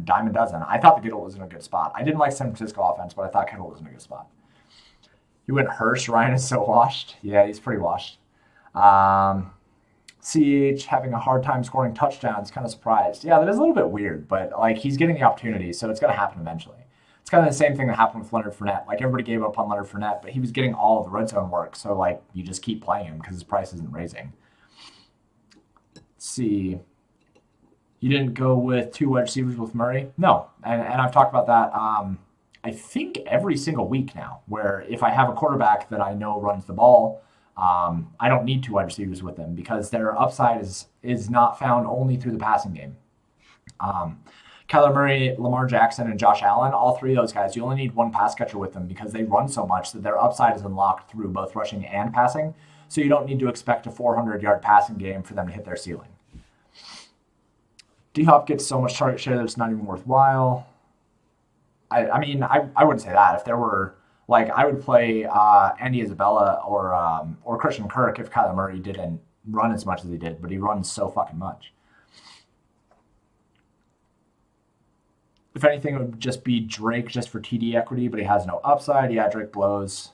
dime a dozen. I thought the Kittle was in a good spot. I didn't like San Francisco offense, but I thought Kittle was in a good spot. You went Hurst. Ryan is so washed. Yeah, he's pretty washed. CH having a hard time scoring touchdowns, kind of surprised. Yeah, that is a little bit weird, but like he's getting the opportunity, so it's going to happen eventually. It's kind of the same thing that happened with Leonard Fournette. Like everybody gave up on Leonard Fournette, but he was getting all of the red zone work, so like you just keep playing him because his price isn't raising. Let's see. You didn't go with 2 wide receivers with Murray? No, and I've talked about that I think every single week now, where if I have a quarterback that I know runs the ball, I don't need 2 wide receivers with them because their upside is not found only through the passing game. Kyler Murray, Lamar Jackson, and Josh Allen, all 3 of those guys, you only need 1 pass catcher with them because they run so much that their upside is unlocked through both rushing and passing. So you don't need to expect a 400-yard passing game for them to hit their ceiling. D-Hop gets so much target share that it's not even worthwhile. I wouldn't say that. If there were, like, I would play Andy Isabella or Christian Kirk if Kyler Murray didn't run as much as he did, but he runs so fucking much. If anything, it would just be Drake just for TD equity, but he has no upside. Yeah, Drake blows.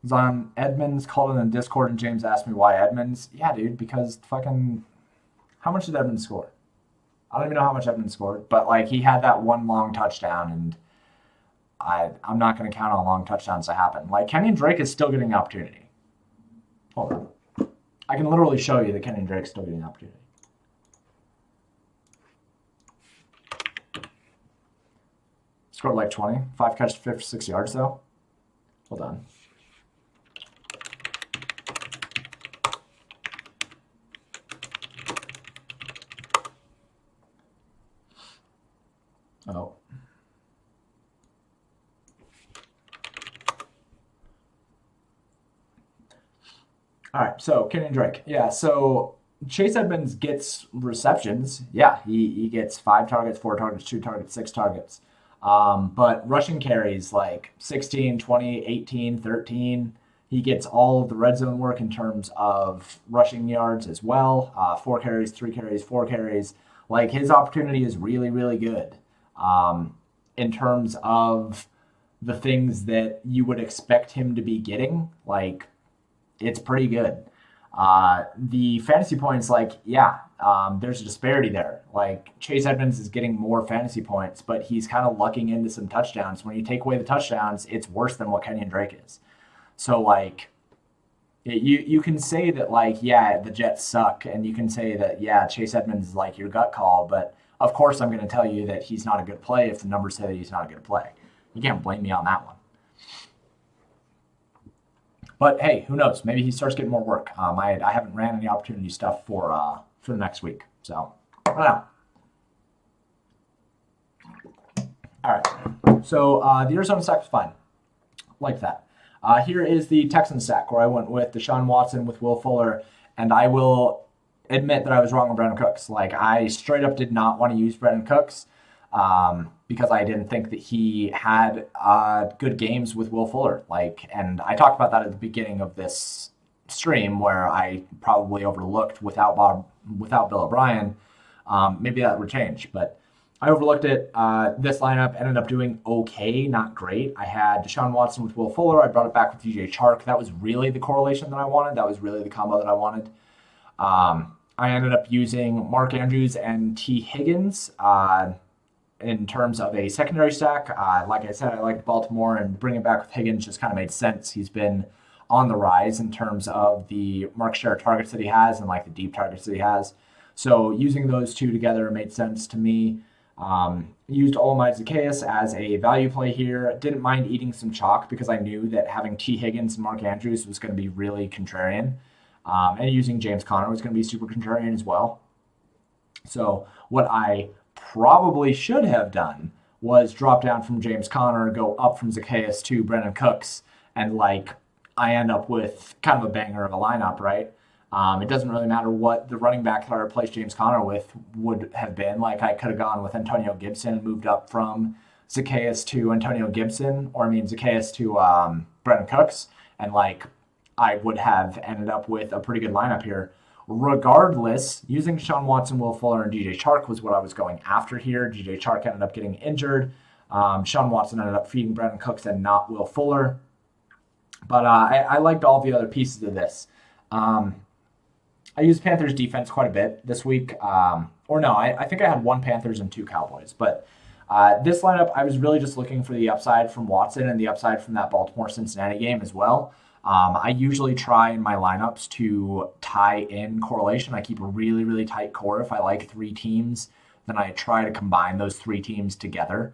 Zion Edmonds called in the Discord, and James asked me why Edmonds. Yeah, dude, because fucking, how much did Edmonds score? I don't even know how much Edmonds scored, but like he had that one long touchdown, and I'm not going to count on long touchdowns to happen. Like Kenyon Drake is still getting the opportunity. Hold on. I can literally show you that Kenyon Drake's still getting the opportunity. Scored like 20. 5 catches, 56 yards though. Hold on. Oh. All right, so Kenyon Drake. Yeah, so Chase Edmonds gets receptions. Yeah, he gets 5 targets, 4 targets, 2 targets, 6 targets. But rushing carries like 16, 20, 18, 13. He gets all of the red zone work in terms of rushing yards as well. 4 carries, 3 carries, 4 carries. Like his opportunity is really, really good. In terms of the things that you would expect him to be getting, like it's pretty good. The fantasy points, like, yeah, there's a disparity there. Like Chase Edmonds is getting more fantasy points, but he's kind of lucking into some touchdowns. When you take away the touchdowns, it's worse than what Kenyon Drake is. So like you can say that like, yeah, the Jets suck. And you can say that, yeah, Chase Edmonds is like your gut call, but of course, I'm going to tell you that he's not a good play if the numbers say that he's not a good play. You can't blame me on that one. But hey, who knows? Maybe he starts getting more work. I haven't ran any opportunity stuff for the next week, so I don't know. All right. So the Arizona stack was fine, like that. Here is the Texans stack where I went with Deshaun Watson with Will Fuller, and I will admit that I was wrong on Brennan Cooks. Like I straight up did not want to use Brennan Cooks. because I didn't think that he had good games with Will Fuller. And I talked about that at the beginning of this stream where I probably overlooked without Bill O'Brien. Maybe that would change, but I overlooked it. This lineup ended up doing okay, not great. I had Deshaun Watson with Will Fuller. I brought it back with DJ Chark. That was really the correlation that I wanted. That was really the combo that I wanted. I ended up using Mark Andrews and T. Higgins in terms of a secondary stack. Like I said, I liked Baltimore, and bringing it back with Higgins just kind of made sense. He's been on the rise in terms of the market share targets that he has and like the deep targets that he has. So using those two together made sense to me. Used Olamide Zacchaeus as a value play here. Didn't mind eating some chalk because I knew that having T. Higgins and Mark Andrews was going to be really contrarian. And using James Conner was going to be super contrarian as well. So what I probably should have done was drop down from James Conner, go up from Zacchaeus to Brennan Cooks, and I end up with kind of a banger of a lineup, right? It doesn't really matter what the running back that I replaced James Conner with would have been. I could have gone with Antonio Gibson and moved up from Zacchaeus to Antonio Gibson, Zacchaeus to Brennan Cooks, and I would have ended up with a pretty good lineup here. Regardless, using Deshaun Watson, Will Fuller, and DJ Chark was what I was going after here. DJ Chark ended up getting injured. Deshaun Watson ended up feeding Brennan Cooks and not Will Fuller. But I liked all the other pieces of this. I used Panthers defense quite a bit this week. I think I had one Panthers and two Cowboys. But this lineup, I was really just looking for the upside from Watson and the upside from that Baltimore-Cincinnati game as well. I usually try in my lineups to tie in correlation. I keep a really, really tight core. If I like three teams, then I try to combine those three teams together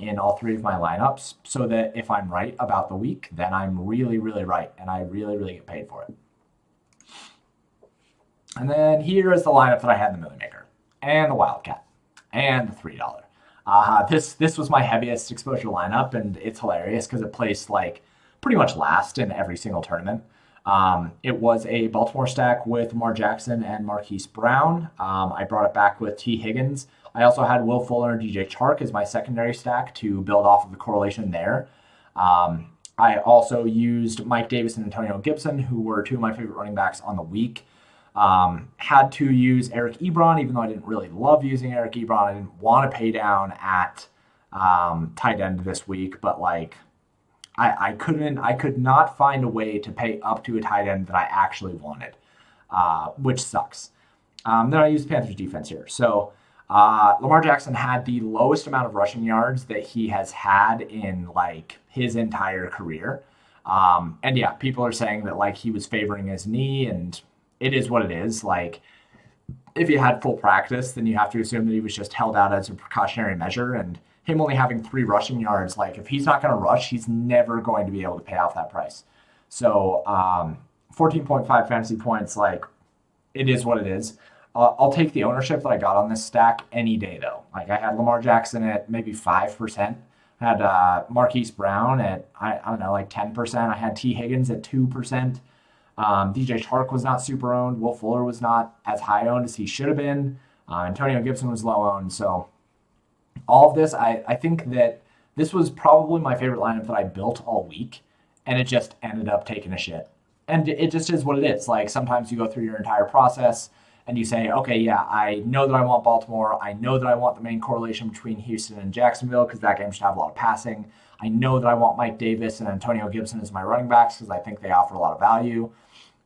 in all three of my lineups so that if I'm right about the week, then I'm really, really right, and I really, really get paid for it. And then here is the lineup that I had in the Millie Maker, and the Wildcat, and the $3. This was my heaviest exposure lineup, and it's hilarious because it placed pretty much last in every single tournament. It was a Baltimore stack with Lamar Jackson and Marquise Brown. I brought it back with T. Higgins. I also had Will Fuller and DJ Chark as my secondary stack to build off of the correlation there. I also used Mike Davis and Antonio Gibson, who were two of my favorite running backs on the week. Had to use Eric Ebron, even though I didn't really love using Eric Ebron. I didn't want to pay down at tight end this week, but I could not find a way to pay up to a tight end that I actually wanted, which sucks. Then I used Panthers defense here. So Lamar Jackson had the lowest amount of rushing yards that he has had in his entire career. And yeah, people are saying that he was favoring his knee, and it is what it is. If he had full practice, then you have to assume that he was just held out as a precautionary measure, and him only having 3 rushing yards, if he's not going to rush, he's never going to be able to pay off that price. So 14.5 fantasy points, it is what it is. I'll take the ownership that I got on this stack any day, though. I had Lamar Jackson at maybe 5%. I had Marquise Brown at, I don't know, 10%. I had T. Higgins at 2%. DJ Chark was not super owned. Will Fuller was not as high owned as he should have been. Antonio Gibson was low owned. So all of this, I think that this was probably my favorite lineup that I built all week, and it just ended up taking a shit. And it just is what it is. Sometimes you go through your entire process and you say, okay, yeah, I know that I want Baltimore. I know that I want the main correlation between Houston and Jacksonville because that game should have a lot of passing. I know that I want Mike Davis and Antonio Gibson as my running backs because I think they offer a lot of value.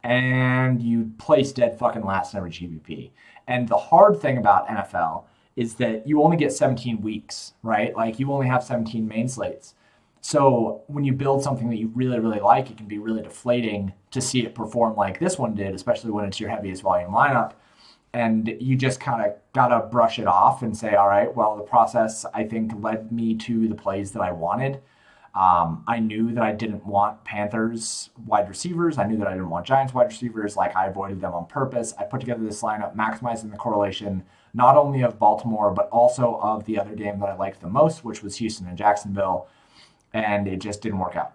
And you place dead fucking last in every GPP. And the hard thing about NFL is that you only get 17 weeks, right? You only have 17 main slates. So when you build something that you really, really like, it can be really deflating to see it perform like this one did, especially when it's your heaviest volume lineup. And you just kind of got to brush it off and say, all right, well, the process, I think, led me to the plays that I wanted. I knew that I didn't want Panthers wide receivers. I knew that I didn't want Giants wide receivers. I avoided them on purpose. I put together this lineup maximizing the correlation, not only of Baltimore, but also of the other game that I liked the most, which was Houston and Jacksonville. And it just didn't work out.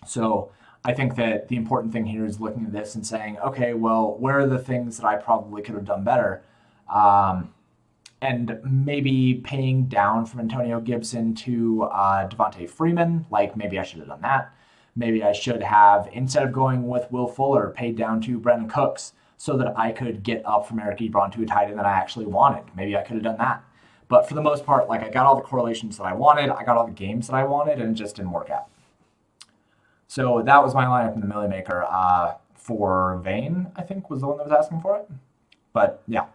So I think that the important thing here is looking at this and saying, okay, well, where are the things that I probably could have done better? and maybe paying down from Antonio Gibson to Davonte Freeman. Like maybe I should have done that. Maybe I should have, instead of going with Will Fuller, paid down to Brennan Cooks so that I could get up from Eric Ebron to a tight end that I actually wanted. Maybe I could have done that. But for the most part, like I got all the correlations that I wanted, I got all the games that I wanted, and it just didn't work out. So that was my lineup in the Millie Maker. For Vane, I think, was the one that was asking for it. But yeah,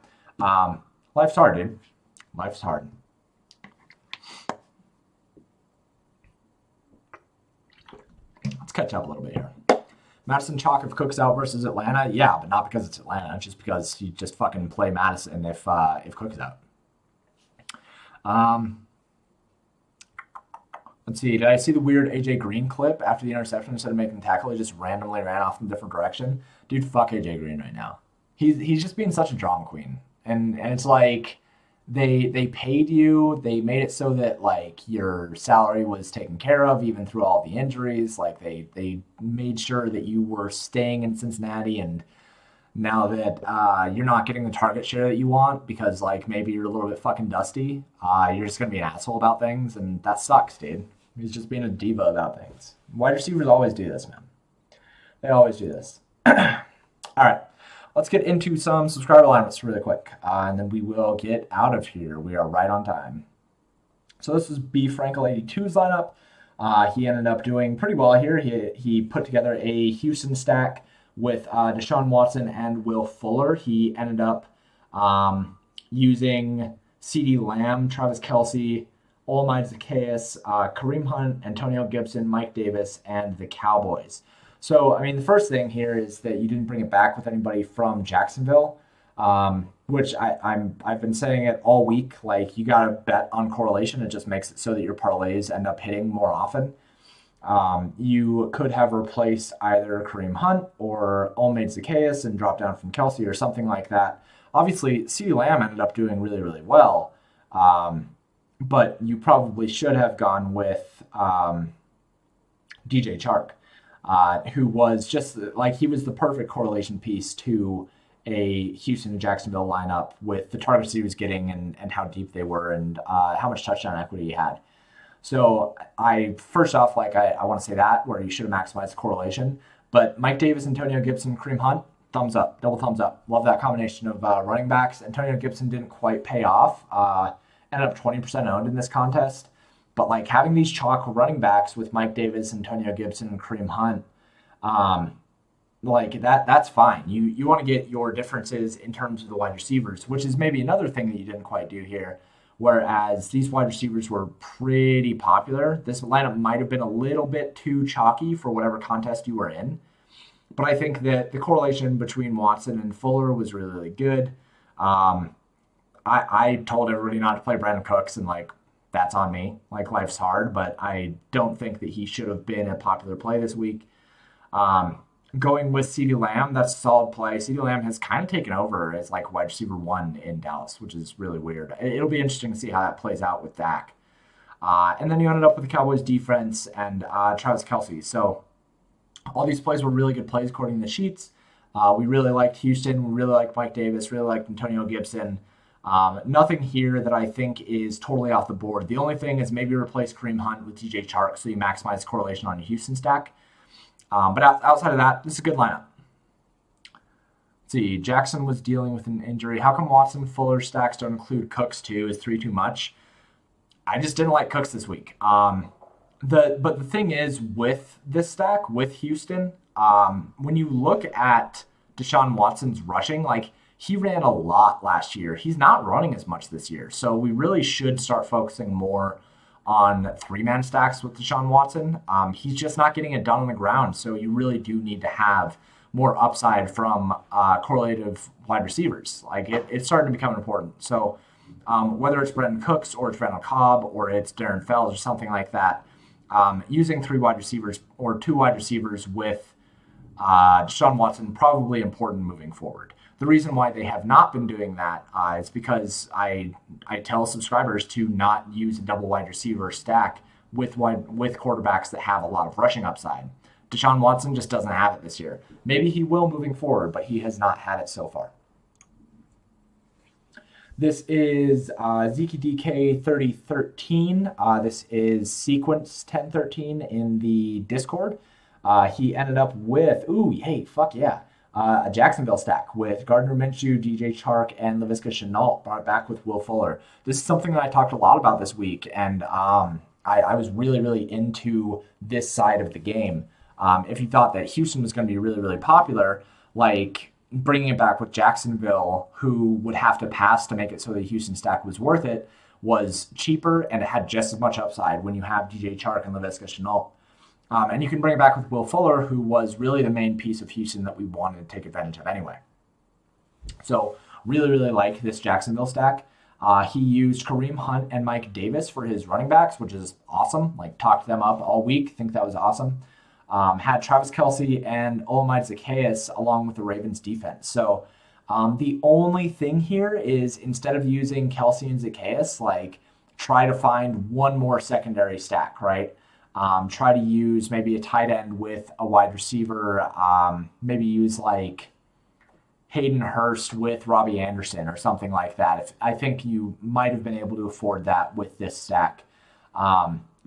life's hard, dude. Life's hard. Let's catch up a little bit here. Madison chalk if Cook's out versus Atlanta. Yeah, but not because it's Atlanta. Just because you just fucking play Madison if Cook's out. Let's see. Did I see the weird AJ Green clip after the interception? Instead of making the tackle, he just randomly ran off in a different direction. Dude, fuck AJ Green right now. He's just being such a drama queen, and it's like they paid you. They made it so that like your salary was taken care of even through all the injuries. Like they made sure that you were staying in Cincinnati, and now that you're not getting the target share that you want because like maybe you're a little bit fucking dusty, you're just gonna be an asshole about things, and that sucks, dude. He's just being a diva about things. Wide receivers always do this, man. They always do this. All right, let's get into some subscriber alignments really quick, and then we will get out of here. We are right on time. So this is B Frankel 82's lineup. He ended up doing pretty well here. He put together a Houston stack with Deshaun Watson and Will Fuller. He ended up using CeeDee Lamb, Travis Kelce, Olamide Zacchaeus, Kareem Hunt, Antonio Gibson, Mike Davis, and the Cowboys. So, I mean, the first thing here is that you didn't bring it back with anybody from Jacksonville, which I've been saying it all week. Like, you got to bet on correlation. It just makes it so that your parlays end up hitting more often. You could have replaced either Kareem Hunt or Olamide Zacchaeus and dropped down from Kelce or something like that. Obviously, CeeDee Lamb ended up doing really, really well. But you probably should have gone with DJ Chark, who was just like he was the perfect correlation piece to a Houston and Jacksonville lineup with the targets he was getting and how deep they were and how much touchdown equity he had. So I first off, like I want to say that where you should have maximized the correlation. But Mike Davis, Antonio Gibson, Kareem Hunt, thumbs up, double thumbs up. Love that combination of running backs. Antonio Gibson didn't quite pay off. Ended up 20% owned in this contest. But like having these chalk running backs with Mike Davis, Antonio Gibson, and Kareem Hunt, like that's fine. You want to get your differences in terms of the wide receivers, which is maybe another thing that you didn't quite do here. Whereas these wide receivers were pretty popular. This lineup might have been a little bit too chalky for whatever contest you were in. But I think that the correlation between Watson and Fuller was really, really good. I told everybody not to play Brennan Cooks, and like that's on me. Like life's hard, but I don't think that he should have been a popular play this week. Going with CeeDee Lamb, that's a solid play. CeeDee Lamb has kind of taken over as like wide receiver one in Dallas, which is really weird. It'll be interesting to see how that plays out with Dak. And then you ended up with the Cowboys defense and Travis Kelce. So all these plays were really good plays according to the sheets. We really liked Houston. We really liked Mike Davis. Really liked Antonio Gibson. Nothing here that I think is totally off the board. The only thing is maybe replace Kareem Hunt with DJ Chark so you maximize correlation on your Houston stack. But outside of that, this is a good lineup. Let's see, Jackson was dealing with an injury. How come Watson, Fuller stacks don't include Cooks too? Is 3 too much? I just didn't like Cooks this week. But the thing is with this stack, with Houston, when you look at Deshaun Watson's rushing, like he ran a lot last year. He's not running as much this year. So we really should start focusing more on 3-man stacks with Deshaun Watson. He's just not getting it done on the ground. So you really do need to have more upside from correlative wide receivers. Like it's starting to become important. So whether it's Brennan Cooks or it's Randall Cobb or it's Darren Fells or something like that, using 3 wide receivers or 2 wide receivers with Deshaun Watson probably important moving forward. The reason why they have not been doing that is because I tell subscribers to not use a double wide receiver stack with quarterbacks that have a lot of rushing upside. Deshaun Watson just doesn't have it this year. Maybe he will moving forward, but he has not had it so far. This is ZKDK 3013. This is sequence 1013 in the Discord. He ended up with, a Jacksonville stack with Gardner Minshew, DJ Chark, and Laviska Shenault brought back with Will Fuller. This is something that I talked a lot about this week, and I was really, really into this side of the game. If you thought that Houston was going to be really, really popular, like bringing it back with Jacksonville, who would have to pass to make it so the Houston stack was worth it, was cheaper, and it had just as much upside when you have DJ Chark and Laviska Shenault. And you can bring it back with Will Fuller, who was really the main piece of Houston that we wanted to take advantage of anyway. So really, really like this Jacksonville stack. He used Kareem Hunt and Mike Davis for his running backs, which is awesome. Like, talked them up all week. Think that was awesome. Had Travis Kelce and Olamide Zaccheaus along with the Ravens defense. So the only thing here is, instead of using Kelce and Zaccheaus, like, try to find one more secondary stack, right? Try to use maybe a tight end with a wide receiver. Maybe use like Hayden Hurst with Robbie Anderson or something like that. I think you might have been able to afford that with this stack.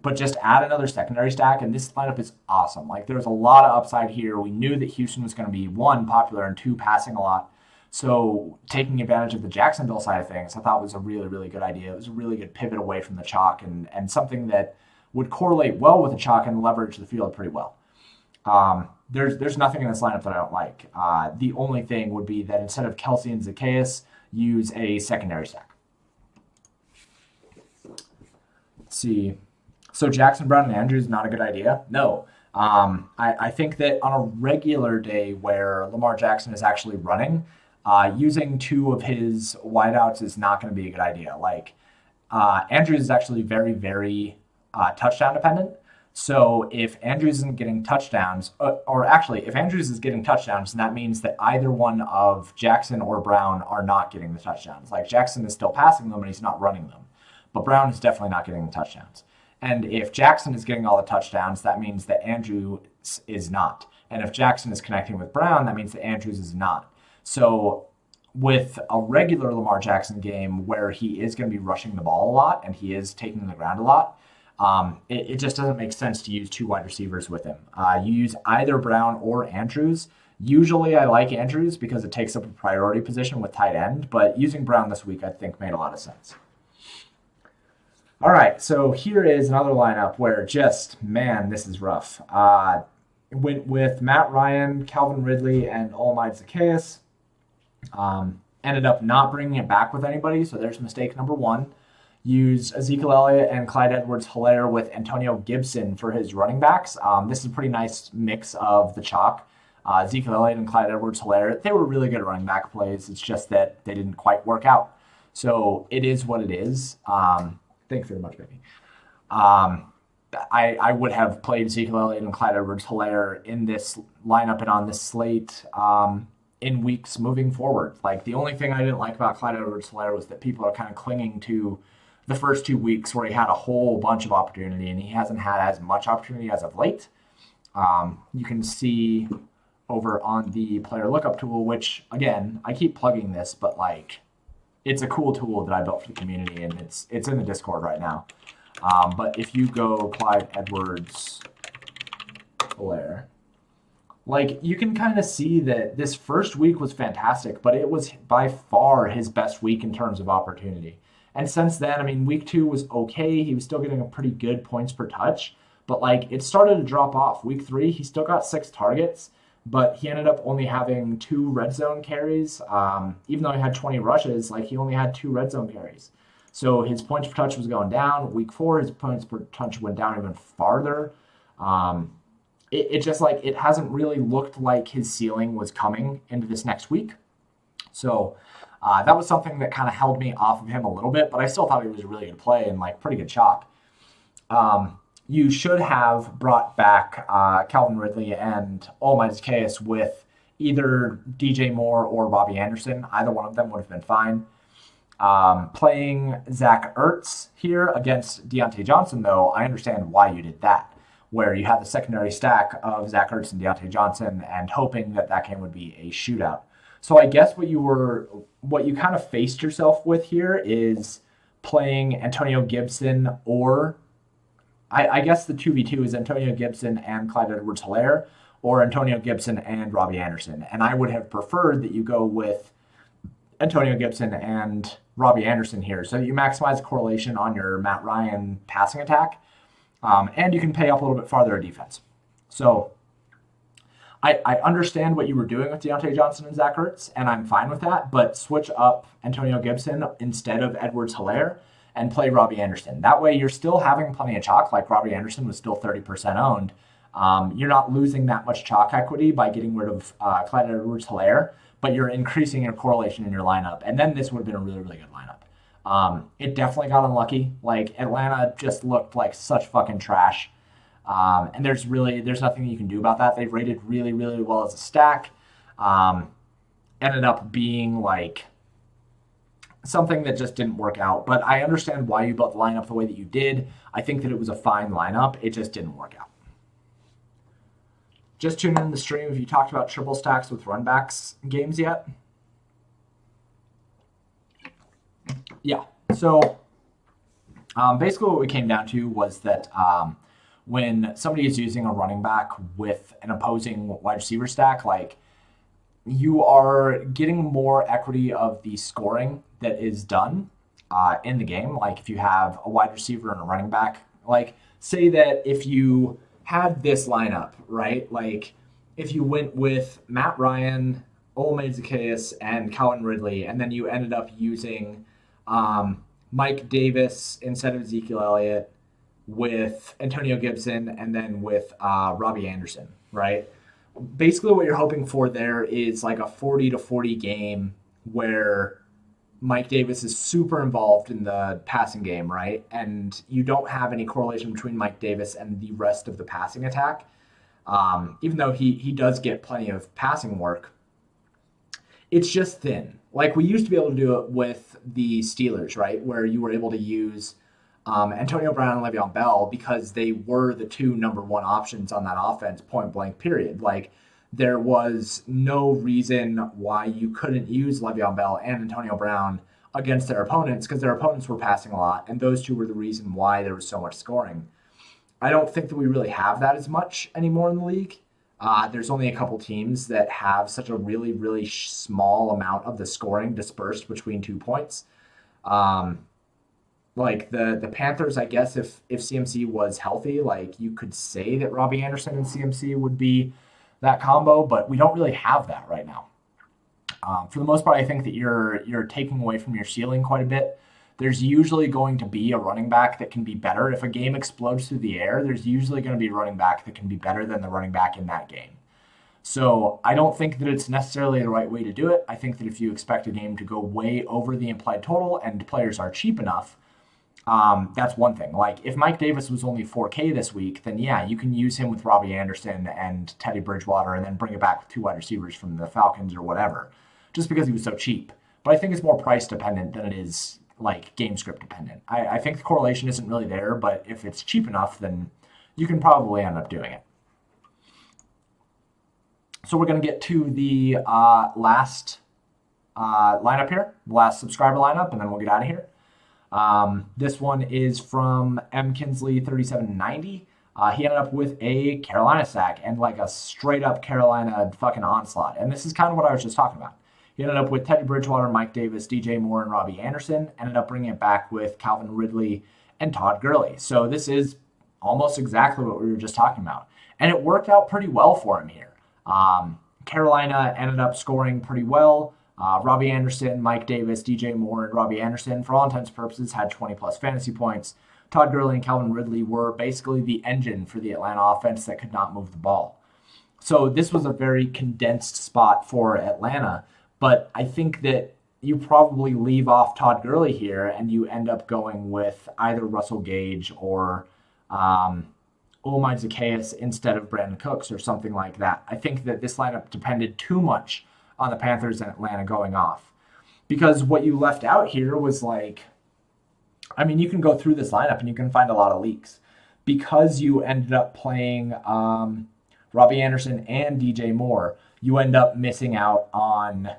But just add another secondary stack, and this lineup is awesome. Like, there's a lot of upside here. We knew that Houston was going to be, one, popular, and two, passing a lot. So taking advantage of the Jacksonville side of things, I thought was a really, really good idea. It was a really good pivot away from the chalk, and something that would correlate well with the chalk and leverage the field pretty well. There's nothing in this lineup that I don't like. The only thing would be that instead of Kelce and Zaccheaus, use a secondary stack. Let's see. So Jackson, Brown, and Andrews, not a good idea? No. I think that on a regular day where Lamar Jackson is actually running, using two of his wideouts is not going to be a good idea. Like, Andrews is actually very, very touchdown dependent. So if Andrews isn't getting touchdowns, if Andrews is getting touchdowns, then that means that either one of Jackson or Brown are not getting the touchdowns. Like, Jackson is still passing them and he's not running them, but Brown is definitely not getting the touchdowns. And if Jackson is getting all the touchdowns, that means that Andrews is not. And if Jackson is connecting with Brown, that means that Andrews is not. So with a regular Lamar Jackson game where he is going to be rushing the ball a lot and he is taking the ground a lot, it just doesn't make sense to use two wide receivers with him. You use either Brown or Andrews. Usually I like Andrews because it takes up a priority position with tight end, but using Brown this week I think made a lot of sense. All right, so here is another lineup where this is rough. Went with Matt Ryan, Calvin Ridley, and Olamide Zaccheaus. Ended up not bringing it back with anybody, so there's mistake number one. Used Ezekiel Elliott and Clyde Edwards-Helaire with Antonio Gibson for his running backs. This is a pretty nice mix of the chalk. Ezekiel Elliott and Clyde Edwards-Helaire, they were really good running back plays. It's just that they didn't quite work out. So it is what it is. Thanks very much, baby. I would have played Ezekiel Elliott and Clyde Edwards-Helaire in this lineup and on this slate in weeks moving forward. Like, the only thing I didn't like about Clyde Edwards-Helaire was that people are kind of clinging to the first 2 weeks where he had a whole bunch of opportunity, and he hasn't had as much opportunity as of late. You can see over on the player lookup tool, which, again, I keep plugging this, but like, it's a cool tool that I built for the community, and it's in the Discord right now. But if you go Clyde Edwards-Helaire, like, you can kind of see that this first week was fantastic, but it was by far his best week in terms of opportunity. And since then, I mean, week 2 was okay. He was still getting a pretty good points per touch, but like, it started to drop off. Week 3, he still got 6 targets, but he ended up only having 2 red zone carries. Even though he had 20 rushes, like, he only had 2 red zone carries. So his points per touch was going down. Week 4, his points per touch went down even farther. It just, like, it hasn't really looked like his ceiling was coming into this next week. So that was something that kind of held me off of him a little bit, but I still thought he was a really good play and, like, pretty good chalk. You should have brought back Calvin Ridley and Olamide Zaccheaus with either DJ Moore or Robbie Anderson. Either one of them would have been fine. Playing Zach Ertz here against Deontay Johnson, though, I understand why you did that, where you had the secondary stack of Zach Ertz and Deontay Johnson and hoping that that game would be a shootout. So I guess what you kind of faced yourself with here is playing Antonio Gibson, or I guess the 2v2 is Antonio Gibson and Clyde Edwards-Helaire, or Antonio Gibson and Robbie Anderson. And I would have preferred that you go with Antonio Gibson and Robbie Anderson here, so that you maximize correlation on your Matt Ryan passing attack, and you can pay up a little bit farther at defense. So I understand what you were doing with Deontay Johnson and Zach Ertz, and I'm fine with that, but switch up Antonio Gibson instead of Edwards-Helaire and play Robbie Anderson. That way you're still having plenty of chalk, like Robbie Anderson was still 30% owned. You're not losing that much chalk equity by getting rid of Clyde Edwards-Helaire, but you're increasing your correlation in your lineup. And then this would have been a really, really good lineup. It definitely got unlucky. Like, Atlanta just looked like such fucking trash. And there's nothing you can do about that. They rated really, really well as a stack. Ended up being like something that just didn't work out. But I understand why you built the lineup the way that you did. I think that it was a fine lineup. It just didn't work out. Just tune in the stream if you talked about triple stacks with run backs games yet. Yeah. So basically what we came down to was that when somebody is using a running back with an opposing wide receiver stack, like, you are getting more equity of the scoring that is done in the game. Like, if you have a wide receiver and a running back, like, say that if you had this lineup, right? Like, if you went with Matt Ryan, Olamide Zaccheaus, and Calvin Ridley, and then you ended up using Mike Davis instead of Ezekiel Elliott, with Antonio Gibson, and then with Robbie Anderson, right? Basically what you're hoping for there is like a 40-40 game where Mike Davis is super involved in the passing game, right? And you don't have any correlation between Mike Davis and the rest of the passing attack. Even though he does get plenty of passing work, it's just thin. Like, we used to be able to do it with the Steelers, right? Where you were able to use Antonio Brown and Le'Veon Bell because they were the two number one options on that offense, point blank, period. Like, there was no reason why you couldn't use Le'Veon Bell and Antonio Brown against their opponents, because their opponents were passing a lot, and those two were the reason why there was so much scoring. I don't think that we really have that as much anymore in the league. There's only a couple teams that have such a really, really small amount of the scoring dispersed between 2 points. Like the Panthers, I guess if CMC was healthy, like, you could say that Robbie Anderson and CMC would be that combo, but we don't really have that right now. For the most part, I think that you're taking away from your ceiling quite a bit. There's usually going to be a running back that can be better. If a game explodes through the air, there's usually going to be a running back that can be better than the running back in that game. So I don't think that it's necessarily the right way to do it. I think that if you expect a game to go way over the implied total and players are cheap enough, that's one thing. Like, if Mike Davis was only 4K this week, then yeah, you can use him with Robbie Anderson and Teddy Bridgewater and then bring it back with 2 wide receivers from the Falcons or whatever, just because he was so cheap. But I think it's more price dependent than it is like game script dependent. I think the correlation isn't really there, but if it's cheap enough, then you can probably end up doing it. So we're going to get to the last lineup here, the last subscriber lineup, and then we'll get out of here. This one is from M. Kinsley 3790. He ended up with a Carolina sack and like a straight up Carolina fucking onslaught. And this is kind of what I was just talking about. He ended up with Teddy Bridgewater, Mike Davis, DJ Moore, and Robbie Anderson. Ended up bringing it back with Calvin Ridley and Todd Gurley. So this is almost exactly what we were just talking about. And it worked out pretty well for him here. Carolina ended up scoring pretty well. Robbie Anderson, Mike Davis, DJ Moore, and Robbie Anderson, for all intents and purposes, had 20-plus fantasy points. Todd Gurley and Calvin Ridley were basically the engine for the Atlanta offense that could not move the ball. So this was a very condensed spot for Atlanta, but I think that you probably leave off Todd Gurley here and you end up going with either Russell Gage or Olamide Zaccheaus instead of Brennan Cooks or something like that. I think that this lineup depended too much on the Panthers and Atlanta going off. Because what you left out here was like, I mean, you can go through this lineup and you can find a lot of leaks. Because you ended up playing Robbie Anderson and DJ Moore, you end up missing out on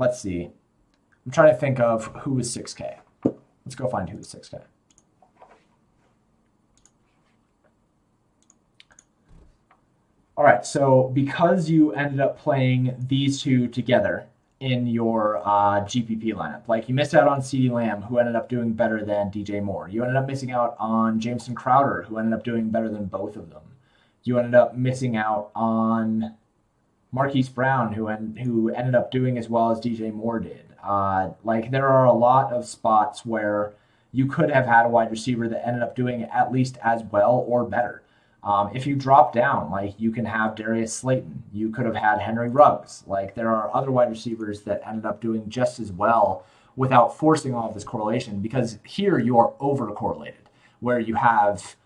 let's see. I'm trying to think of who is 6K. Let's go find who is 6K. All right, so because you ended up playing these two together in your GPP lineup, like you missed out on CeeDee Lamb, who ended up doing better than DJ Moore. You ended up missing out on Jameson Crowder, who ended up doing better than both of them. You ended up missing out on Marquise Brown, who ended up doing as well as DJ Moore did. Like there are a lot of spots where you could have had a wide receiver that ended up doing at least as well or better. If you drop down, like you can have Darius Slayton. You could have had Henry Ruggs. Like there are other wide receivers that ended up doing just as well without forcing all of this correlation, because here you are over correlated, where you have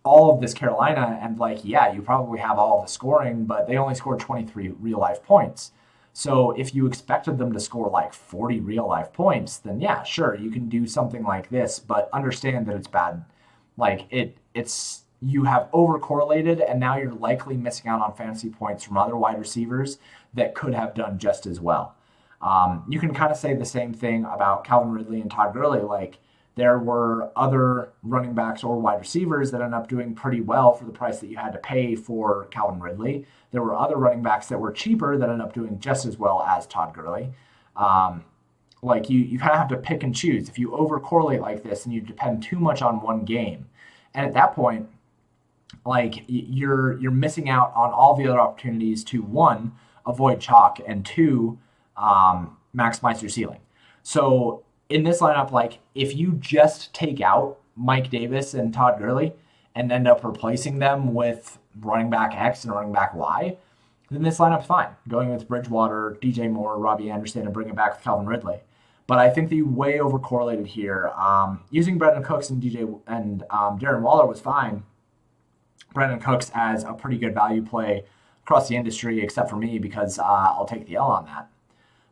all of this Carolina and like, yeah, you probably have all of the scoring, but they only scored 23 real life points. So if you expected them to score like 40 real life points, then yeah, sure, you can do something like this, but understand that it's bad. Like it's you have over correlated, and now you're likely missing out on fantasy points from other wide receivers that could have done just as well. You can kind of say the same thing about Calvin Ridley and Todd Gurley. Like there were other running backs or wide receivers that ended up doing pretty well for the price that you had to pay for Calvin Ridley. There were other running backs that were cheaper that ended up doing just as well as Todd Gurley. Like you kind of have to pick and choose. If you over correlate like this and you depend too much on one game, and at that point, like you're missing out on all the other opportunities to, one, avoid chalk, and two, maximize your ceiling. So in this lineup, like if you just take out Mike Davis and Todd Gurley and end up replacing them with running back X and running back Y, then this lineup's fine. Going with Bridgewater, DJ Moore, Robbie Anderson, and bringing back with Calvin Ridley. But I think that you way over correlated here. Using Brennan Cooks and Darren Waller was fine. Brennan Cooks as a pretty good value play across the industry, except for me, because I'll take the L on that.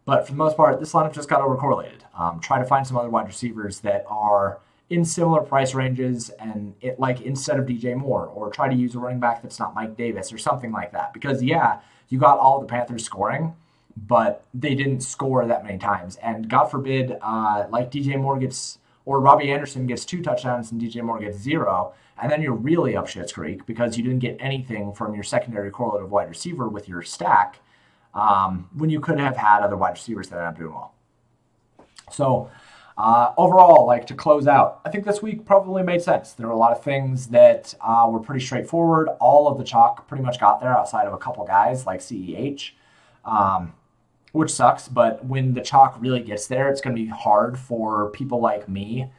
But for the most part, this lineup just got over-correlated. Try to find some other wide receivers that are in similar price ranges, and it like instead of DJ Moore, or try to use a running back that's not Mike Davis or something like that. Because yeah, you got all the Panthers scoring, but they didn't score that many times. And God forbid, like DJ Moore gets, or Robbie Anderson gets 2 touchdowns and DJ Moore gets 0, and then you're really up shit's creek because you didn't get anything from your secondary correlative wide receiver with your stack, when you could have had other wide receivers that ended up doing well. So overall, like to close out, I think this week probably made sense. There were a lot of things that were pretty straightforward. All of the chalk pretty much got there outside of a couple guys like CEH, which sucks. But when the chalk really gets there, it's going to be hard for people like me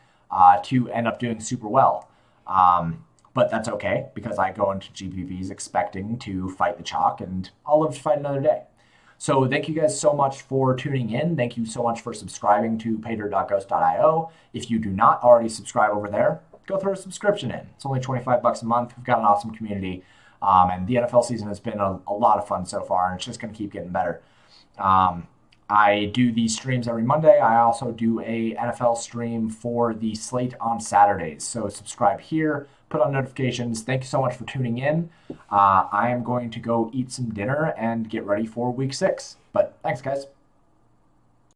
to end up doing super well. But that's okay, because I go into GPPs expecting to fight the chalk, and I'll live to fight another day. So thank you guys so much for tuning in. Thank you so much for subscribing to paydirt.ghost.io. If you do not already subscribe over there, go throw a subscription in. It's only $25 a month. We've got an awesome community. And the NFL season has been a lot of fun so far, and it's just going to keep getting better. I do these streams every Monday. I also do a NFL stream for the Slate on Saturdays. So subscribe here, put on notifications. Thank you so much for tuning in. I am going to go eat some dinner and get ready for week 6. But thanks, guys.